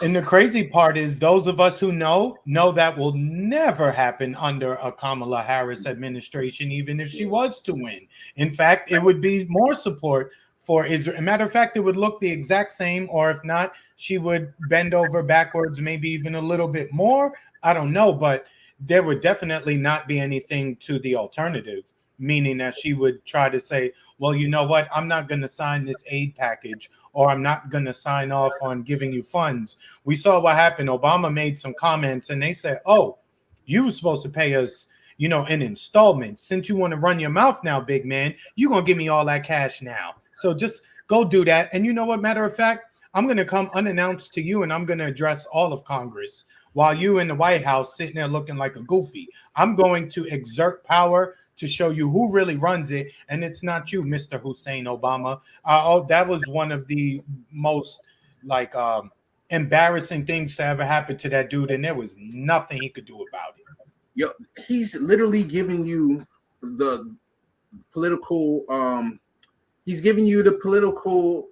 And the crazy part is those of us who know that will never happen under a Kamala Harris administration, even if she was to win. In fact, it would be more support for Israel. As a matter of fact, it would look the exact same, or if not, she would bend over backwards, maybe even a little bit more. I don't know, but there would definitely not be anything to the alternative, meaning that she would try to say, well, you know what, I'm not going to sign this aid package, or I'm not going to sign off on giving you funds. We saw what happened. Obama made some comments and they said, oh, you were supposed to pay us, in installments. Since you want to run your mouth now, big man, you're going to give me all that cash now. So just go do that. And you know what, matter of fact, I'm going to come unannounced to you and I'm going to address all of Congress while you in the White House sitting there looking like a goofy. I'm going to exert power to show you who really runs it, and it's not you, Mr. Hussein Obama. That was one of the most embarrassing things to ever happen to that dude, and there was nothing he could do about it. Yo, he's literally giving you the political. He's giving you the political.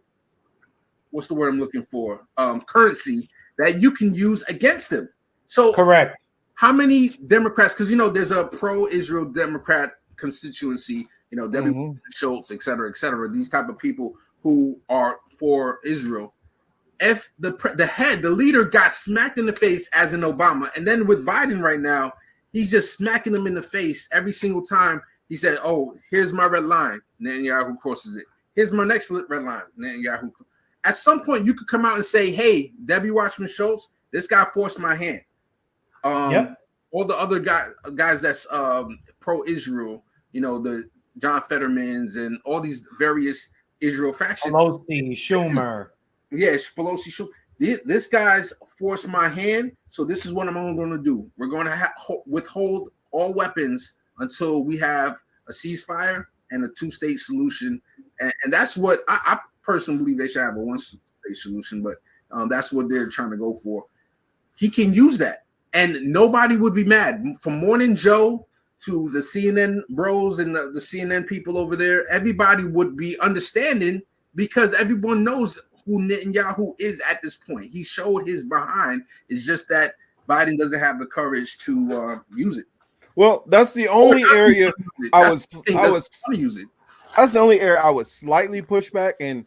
What's the word I'm looking for? Currency that you can use against him. So correct. How many Democrats? Because there's a pro-Israel Democrat constituency. W. Schultz, et cetera, et cetera. These type of people who are for Israel. If the leader got smacked in the face as in Obama, and then with Biden right now, he's just smacking him in the face every single time he said, "Oh, here's my red line." Netanyahu crosses it. Here's my next red line. Netanyahu. At some point, you could come out and say, "Hey, W. Watchman Schultz, this guy forced my hand." All the other guys that's pro-Israel, the John Fettermans and all these various Israel factions. Pelosi, Schumer. Yes, Pelosi, Schumer. This guy's forced my hand, so this is what I'm going to do. We're going to withhold all weapons until we have a ceasefire and a two-state solution. And that's what I personally believe they should have, a one-state solution, but that's what they're trying to go for. He can use that. And nobody would be mad. From Morning Joe to the CNN bros and the CNN people over there, everybody would be understanding because everyone knows who Netanyahu is at this point. He showed his behind. It's just that Biden doesn't have the courage to use it. Well, that's the only area I was use it. That's the only area I would slightly push back, and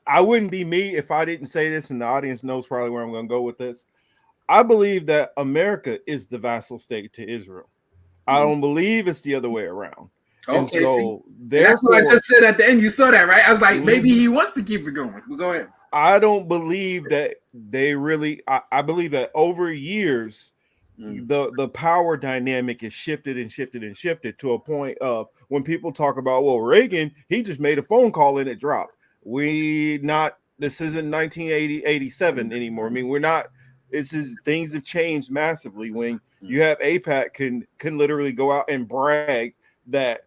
I wouldn't be me if I didn't say this, and the audience knows probably where I'm going to go with this. I believe that America is the vassal state to Israel. I don't believe it's the other way around. Okay, and so that's what I just said at the end. You saw that, right? I was like, maybe he wants to keep it going. But go ahead. I don't believe that they really. I believe that over years, the power dynamic is shifted and shifted and shifted to a point of when people talk about, well, Reagan, he just made a phone call and it dropped. This isn't 1987 anymore. I mean, we're not. Things have changed massively when you have AIPAC can literally go out and brag that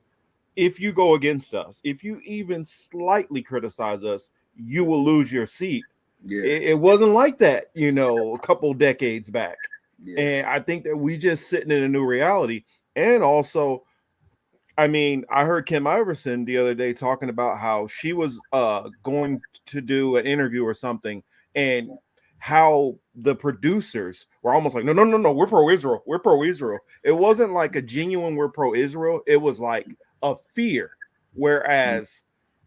if you go against us, if you even slightly criticize us, you will lose your seat. Yeah. It wasn't like that, a couple decades back. Yeah. And I think that we just sitting in a new reality. And also, I mean, I heard Kim Iverson the other day talking about how she was going to do an interview or something, and how the producers were almost like, no, we're pro-Israel. We're pro-Israel. It wasn't like a genuine we're pro-Israel. It was like a fear. Whereas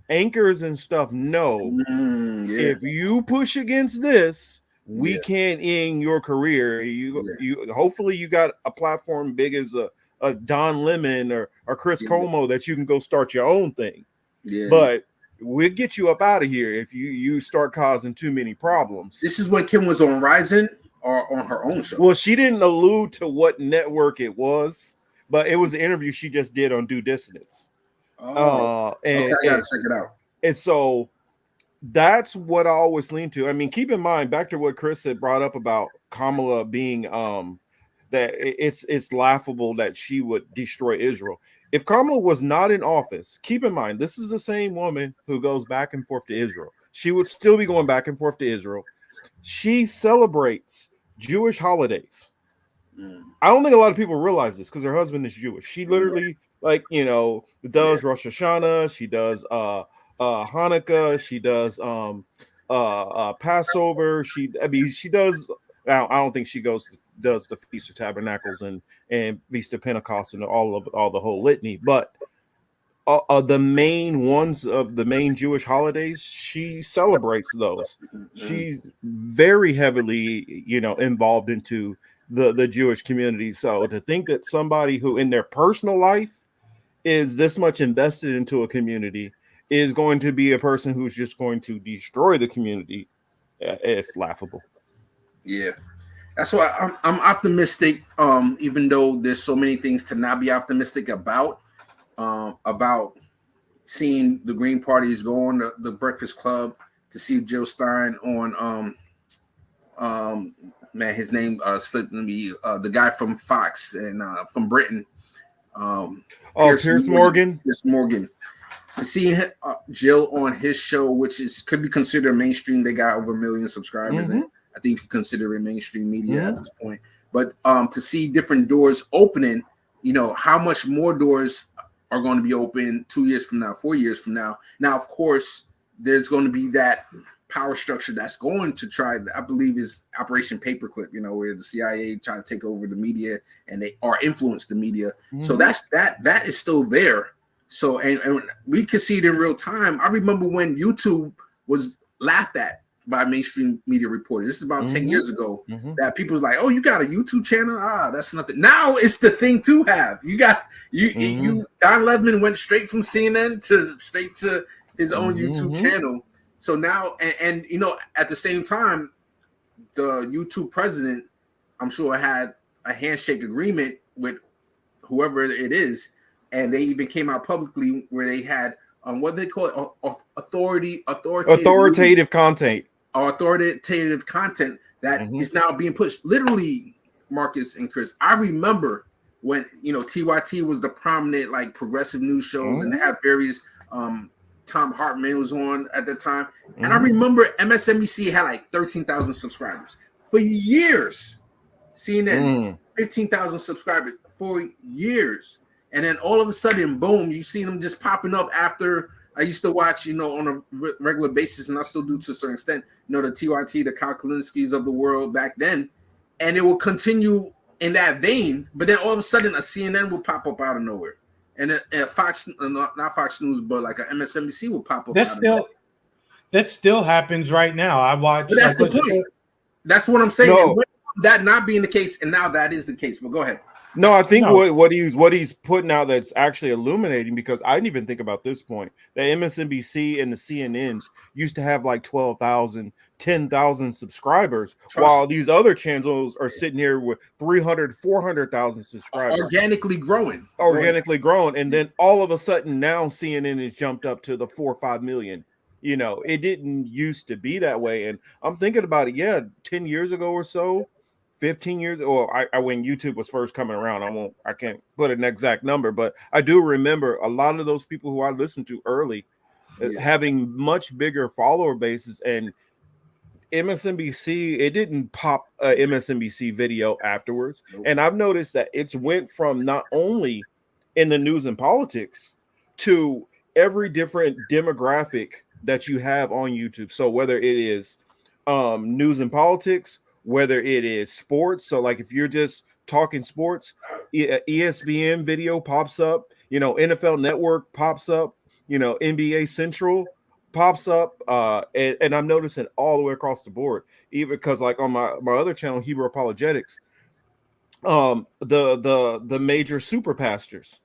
anchors and stuff know if you push against this, we can't end your career. You hopefully you got a platform big as a Don Lemon or Chris Cuomo that you can go start your own thing. Yeah. But we'll get you up out of here if you start causing too many problems. This is when Kim was on Rising or on her own show. Well, she didn't allude to what network it was, but it was an interview she just did on Due Dissonance. Okay, I gotta check it out. And so that's what I always lean to. I mean, keep in mind, back to what Chris had brought up about Kamala being that it's laughable that she would destroy Israel. If Kamala was not in office, keep in mind, this is the same woman who goes back and forth to Israel. She would still be going back and forth to Israel. She celebrates Jewish holidays. I don't think a lot of people realize this because her husband is Jewish. She literally, does Rosh Hashanah. She does Hanukkah. She does Passover. She does. I don't think she does the Feast of Tabernacles and Feast of Pentecost and all the whole litany, but the main ones of the main Jewish holidays, she celebrates those. She's very heavily, involved into the Jewish community. So to think that somebody who in their personal life is this much invested into a community is going to be a person who's just going to destroy the community, it's laughable. Yeah. That's why I'm optimistic, even though there's so many things to not be optimistic about seeing the Green Parties go on the Breakfast Club, to see Jill Stein on man, his name slipped me, the guy from Fox and from Britain, Piers Morgan. Piers Morgan. To see Jill on his show, which could be considered mainstream. They got over 1 million subscribers, and I think you could consider it mainstream media at this point. But to see different doors opening, how much more doors are going to be open 2 years from now, 4 years from now. Now, of course, there's going to be that power structure that's going to try, I believe, is Operation Paperclip, where the CIA try to take over the media and they are influence the media. So that is still there. So, and we can see it in real time. I remember when YouTube was laughed at by mainstream media reporters. This is about 10 years ago, that people was like, "Oh, you got a YouTube channel? That's nothing." Now it's the thing to have. You got you. Don Lemon went straight from CNN straight to his own YouTube channel. So now, and at the same time, the YouTube president, I'm sure, had a handshake agreement with whoever it is, and they even came out publicly where they had what do they call it, authoritative content. Authoritative content that is now being pushed. Literally, Marcus and Chris, I remember when TYT was the prominent like progressive news shows, and they had various Tom Hartman was on at the time, and I remember MSNBC had like 13,000 subscribers for years. CNN 15,000 subscribers for years, and then all of a sudden, boom! You see them just popping up after. I used to watch, on a regular basis, and I still do to a certain extent, the TYT, the Kyle Kalinskis of the world back then, and it will continue in that vein. But then all of a sudden, a CNN will pop up out of nowhere, and a Fox, not Fox News, but like a MSNBC will pop up. That still happens right now. I watch. But that's the point. That's what I'm saying. No. That not being the case, and now that is the case. But go ahead. No, I think what he's putting out that's actually illuminating, because I didn't even think about this point, that MSNBC and the CNNs used to have like 12,000, 10,000 subscribers, while these other channels are sitting here with 300, 400,000 subscribers. Organically growing. And then all of a sudden now CNN has jumped up to the 4 or 5 million. It didn't used to be that way. And I'm thinking about it. 10 years ago or so, 15 years, or when YouTube was first coming around, I can't put an exact number, but I do remember a lot of those people who I listened to early having much bigger follower bases. And MSNBC, it didn't pop a MSNBC video afterwards. And I've noticed that it's went from not only in the news and politics to every different demographic that you have on YouTube. So whether it is news and politics, whether it is sports, so like if you're just talking sports, ESPN video pops up, NFL Network pops up, NBA Central pops up, and I'm noticing all the way across the board, even because like on my other channel, Hebrew Apologetics, the major super pastors,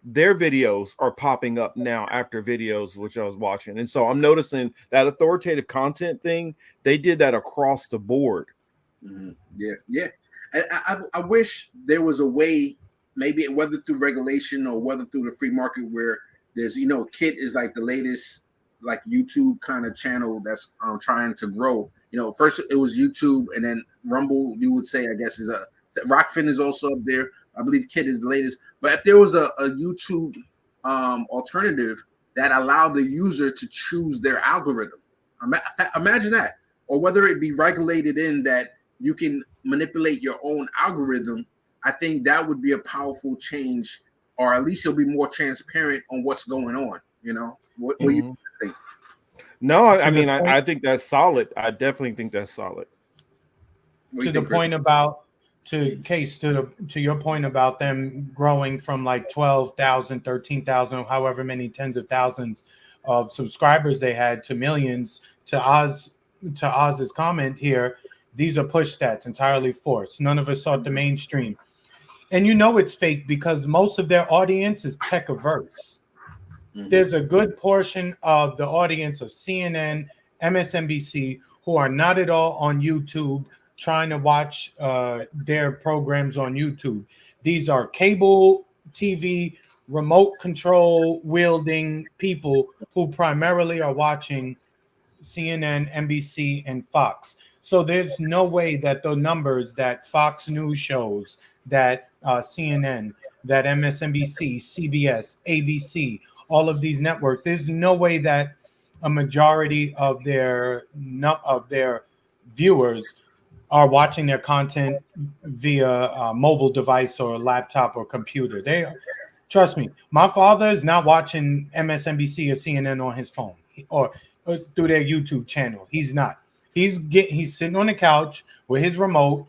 their videos are popping up now after videos which I was watching. And so I'm noticing that authoritative content thing, they did that across the board. Yeah. I wish there was a way, maybe whether through regulation or whether through the free market, where there's, Kit is like the latest like YouTube kind of channel that's trying to grow. First it was YouTube, and then Rumble, you would say, I guess, is Rockfin is also up there. I believe Kit is the latest. But if there was a YouTube alternative that allowed the user to choose their algorithm, imagine that. Or whether it be regulated in that you can manipulate your own algorithm, I think that would be a powerful change, or at least it'll be more transparent on what's going on. What do you think? No, I To the mean, point, I think that's solid. I definitely think that's solid. What do to you the think, Chris? point about to your point about them growing from like 12,000, 13,000, however many tens of thousands of subscribers they had to millions. To Oz's comment here, these are push stats, entirely forced. None of us sought the mainstream. And you know it's fake because most of their audience is tech averse. There's a good portion of the audience of CNN, MSNBC, who are not at all on YouTube trying to watch their programs on YouTube. These are cable TV, remote control wielding people who primarily are watching CNN, NBC, and Fox. So there's no way that the numbers that Fox News shows, that CNN, that MSNBC, CBS, ABC, all of these networks, there's no way that a majority of their viewers are watching their content via mobile device or laptop or computer. Trust me, my father is not watching MSNBC or CNN on his phone or through their YouTube channel. He's not. He's sitting on the couch with his remote,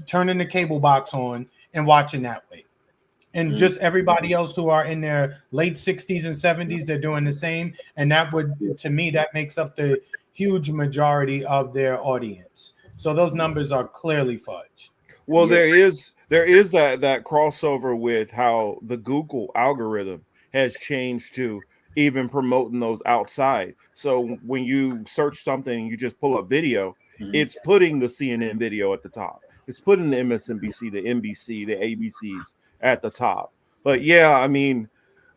turning the cable box on and watching that way. And just everybody else who are in their late 60s and 70s, they're doing the same. And that would, to me, that makes up the huge majority of their audience. So those numbers are clearly fudge. Well, Yeah. there is that crossover with how the Google algorithm has changed to even promoting those outside. So when you search something, you just pull up video, Mhm. it's putting the CNN video at the top. It's putting the MSNBC, the NBC, the ABCs at the top. But yeah, I mean,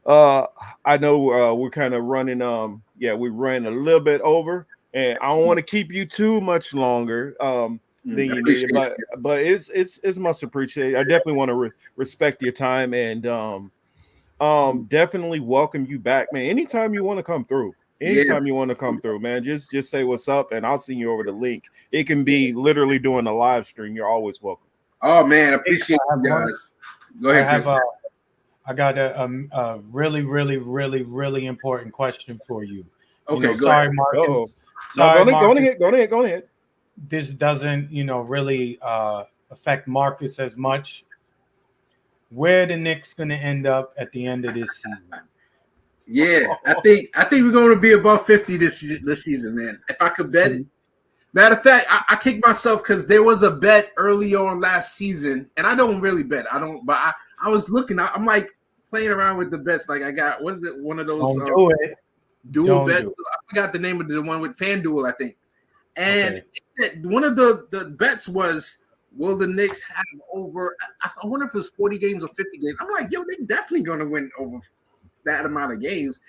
uh I know we're kind of running we ran a little bit over, and I don't want to keep you too much longer than I you needed, appreciate but you. it's much appreciated. I definitely want to respect your time, and definitely welcome you back, man. Anytime you want to come through. Yeah. Anytime you want to come through, man, just say what's up and I'll send you over the link. It can be literally doing a live stream. You're always welcome. Oh man, I I appreciate have you one. guys. Go I ahead, have Chris. I got a really, really, really, really important question for you. Okay, go ahead. Sorry, Oh, Marcus. no, Sorry, Marcus. go ahead. This doesn't, really affect Marcus as much. Where the Knicks going to end up at the end of this season? Yeah, I think we're going to be above 50 this season, man. If I could bet it. Matter of fact, I kicked myself because there was a bet early on last season, and I don't really bet. I don't, but I was looking. I'm like playing around with the bets. Like I got, what is it? One of those Don't do it. dual Don't bets. do it. I forgot the name of the one with FanDuel, I think. And Okay. one of the bets was, will the Knicks have over? I wonder if it was 40 games or 50 games. I'm like, yo, they definitely going to win over that amount of games.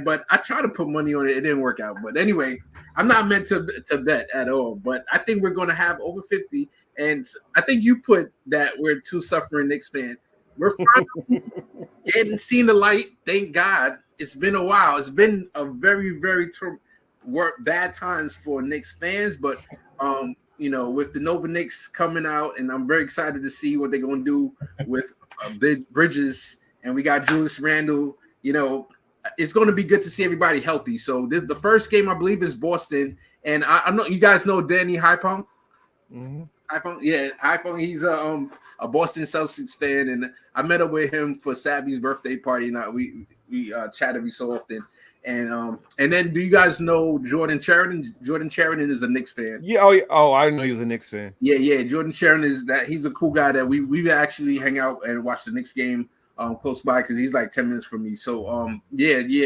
But I tried to put money on it. It didn't work out. But anyway, I'm not meant to bet at all. But I think we're going to have over 50. And I think you put that we're two suffering Knicks fans. We're finally getting seen the light. Thank God. It's been a while. It's been a very, very bad times for Knicks fans. But, with the Nova Knicks coming out, and I'm very excited to see what they're going to do with Bridges. And we got Julius Randle. It's going to be good to see everybody healthy. So the first game, I believe, is Boston. And I know you guys know Danny Hypon. Mm-hmm. Hypon. He's a Boston Celtics fan, and I met up with him for Sabby's birthday party. And we chat every so often. And then, do you guys know Jordan Sheridan? Jordan Sheridan is a Knicks fan. Yeah. I didn't know he was a Knicks fan. Yeah. Jordan Sheridan he's a cool guy that we actually hang out and watch the Knicks game close by because he's like 10 minutes from me. So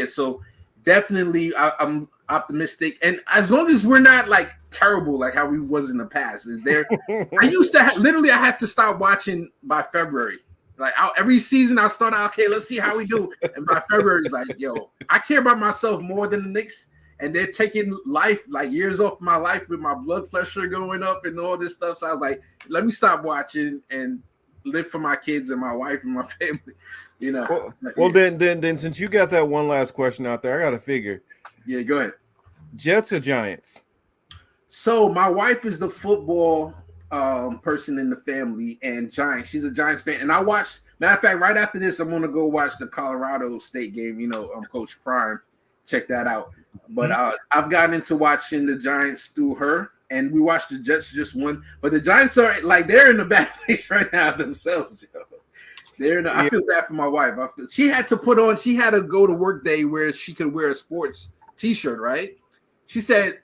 So definitely I'm optimistic, and as long as we're not like terrible like how we was in the past, I used to literally I had to stop watching by February. Like every season I start out, okay, let's see how we do, and by February it's like, yo, I care about myself more than the Knicks. And they're taking life, like years off my life with my blood pressure going up and all this stuff. So I was like, let me stop watching and live for my kids and my wife and my family, Well, then since you got that one last question out there, I got to figure. Yeah, go ahead. Jets or Giants? So my wife is the football person in the family, and Giants. She's a Giants fan, and I watched. Matter of fact, right after this, I'm gonna go watch the Colorado State game. Coach Prime. Check that out. But I've gotten into watching the Giants through her, and we watched the Jets just won. But the Giants are like they're in a bad place right now themselves. Yo. I feel bad for my wife. She had to go to work day where she could wear a sports T-shirt, right? She said,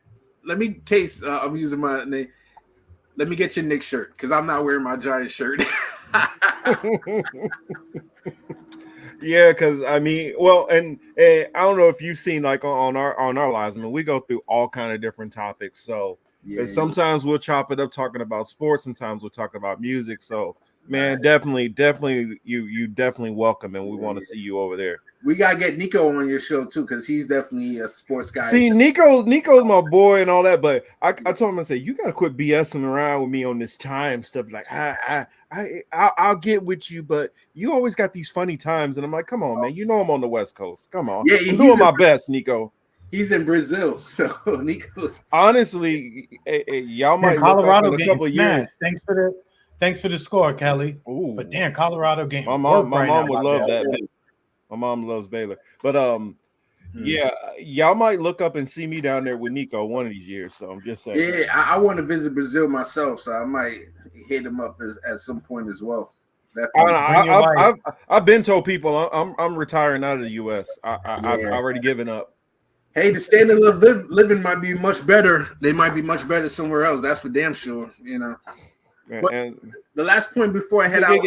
"Let me I'm using my name. Let me get your Knicks shirt because I'm not wearing my Giants shirt." Yeah, because I mean, well, and I don't know if you've seen like on our lives. I mean, we go through all kind of different topics. So sometimes we'll chop it up talking about sports. Sometimes we'll talk about music. So man, definitely, you definitely welcome, and we want to see you over there. We gotta get Nico on your show too, because he's definitely a sports guy. See, Nico's my boy and all that, but I told him, I said, you gotta quit BSing around with me on this time stuff. Like I'll get with you, but you always got these funny times, and I'm like, come on, man, you know I'm on the West Coast. Come on, I'm doing my best, Nico. He's in Brazil, so Nico's honestly, y'all might Colorado look up in a couple of years. Thanks for the score, Kelly. Ooh. But damn, Colorado game. My mom would love that. My mom loves Baylor, but yeah, y'all might look up and see me down there with Nico one of these years. So I'm just saying. Yeah, I want to visit Brazil myself, so I might hit him up at some point as well. I've been told people I'm retiring out of the U.S. I've already given up. Hey, the standard of living might be much better. They might be much better somewhere else. That's for damn sure. You know. But the last point before I head out,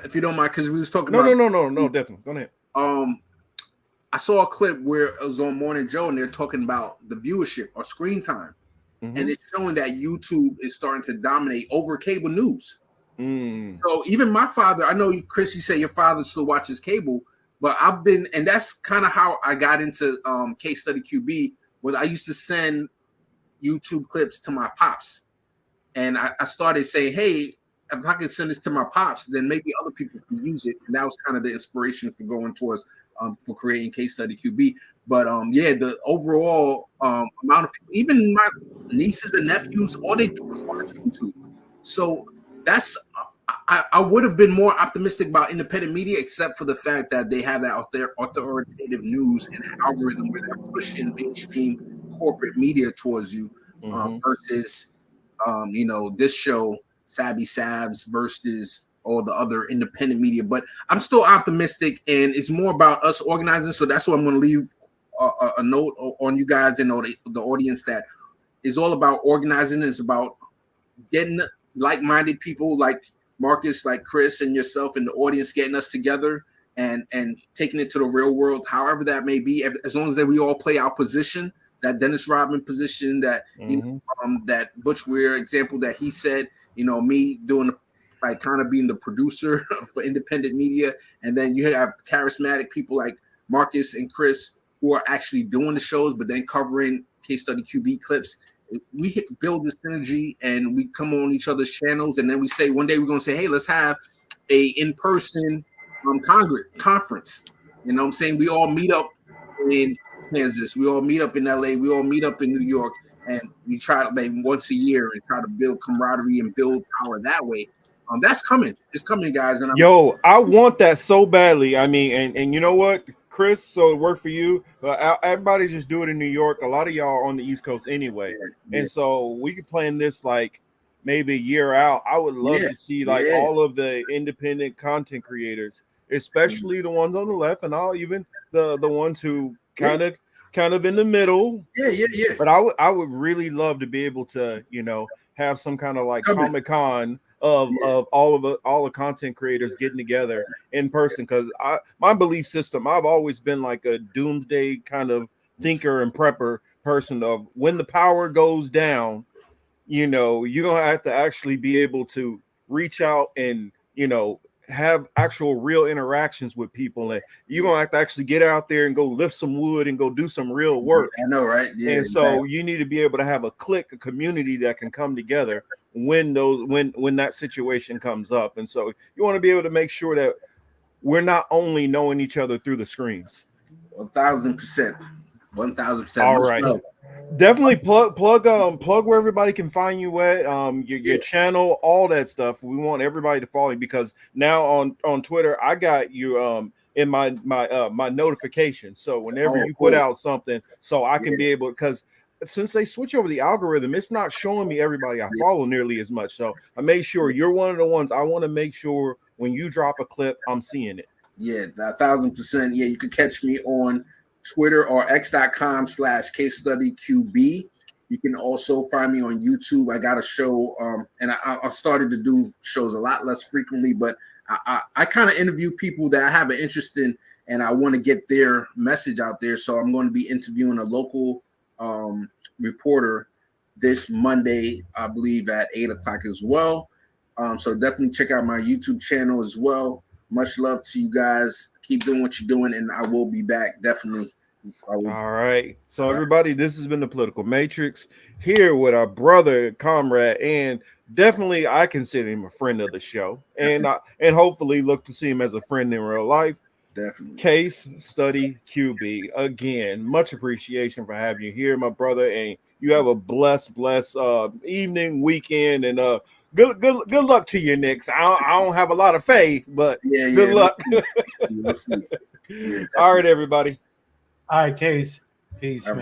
if you don't mind, because we was talking about no, definitely go ahead. I saw a clip where it was on Morning Joe, and they're talking about the viewership or screen time, and it's showing that YouTube is starting to dominate over cable news. So even my father, I know Chris, you say your father still watches cable, but and that's kind of how I got into Casestudy QB. Was I used to send YouTube clips to my pops, and I started saying, hey, if I can send this to my pops, then maybe other people can use it. And that was kind of the inspiration for going towards for creating Casestudy QB. But the overall amount of people, even my nieces and nephews, all they do is watch YouTube. So that's I would have been more optimistic about independent media, except for the fact that they have that authoritative news and algorithm where they're pushing mainstream corporate media towards you versus this show, Savvy Sabs, versus all the other independent media. But I'm still optimistic, and it's more about us organizing. So that's why I'm going to leave a note on you guys and the audience that is all about organizing. It's about getting like-minded people like Marcus, like Chris and yourself and the audience, getting us together and taking it to the real world, however that may be, as long as we all play our position, that Dennis Rodman position, that that Butch Weir example that he said, me doing like kind of being the producer for independent media, and then you have charismatic people like Marcus and Chris who are actually doing the shows, but then covering Casestudy QB clips. We build this synergy and we come on each other's channels, and then we say one day we're going to say, hey, let's have a in-person conference. You know what I'm saying? We all meet up in Kansas, we all meet up in LA, we all meet up in New York, and we try to like once a year and try to build camaraderie and build power that way. That's coming. It's coming, guys. And I want that so badly. I mean, and you know what, Chris? So it worked for you. Everybody just do it in New York. A lot of y'all are on the East Coast anyway, and so we could plan this like maybe a year out. I would love to see like all of the independent content creators, especially the ones on the left, and all even the ones who kind of in the middle. But I would really love to be able to have some kind of like Comic-Con of all the content creators getting together in person, because my belief system, I've always been like a doomsday kind of thinker and prepper person of when the power goes down, you're gonna have to actually be able to reach out and have actual real interactions with people, and you're gonna have to actually get out there and go lift some wood and go do some real work. I know, right? And so you need to be able to have a community that can come together when that situation comes up. And so you want to be able to make sure that we're not only knowing each other through the screens. 1,000%. 1,000%. All right. Definitely plug where everybody can find you at, your channel, all that stuff. We want everybody to follow you, because now on Twitter I got you in my notification. So whenever you cool. put out something, so I can Yeah. be able, because since they switch over the algorithm, it's not showing me everybody I follow nearly as much. So I made sure you're one of the ones I want to make sure when you drop a clip, I'm seeing it. Yeah, 1,000%. Yeah, you can catch me on Twitter or x.com/casestudyqb. You can also find me on YouTube. I got a show, and I started to do shows a lot less frequently, but I kind of interview people that I have an interest in, and I want to get their message out there. So I'm going to be interviewing a local reporter this Monday, I believe, at 8 o'clock as well. So definitely check out my YouTube channel as well. Much love to you guys. Keep doing what you're doing, and I will be back. Definitely. All right. So, everybody, this has been the Political Matrix here with our brother, comrade, and definitely I consider him a friend of the show, and hopefully look to see him as a friend in real life. Definitely. Casestudy QB. Again, much appreciation for having you here, my brother, and you have a blessed evening, weekend, and good luck to you, Knicks. I don't have a lot of faith, but good luck. We'll see. All right, everybody. All right, Case. Peace, man.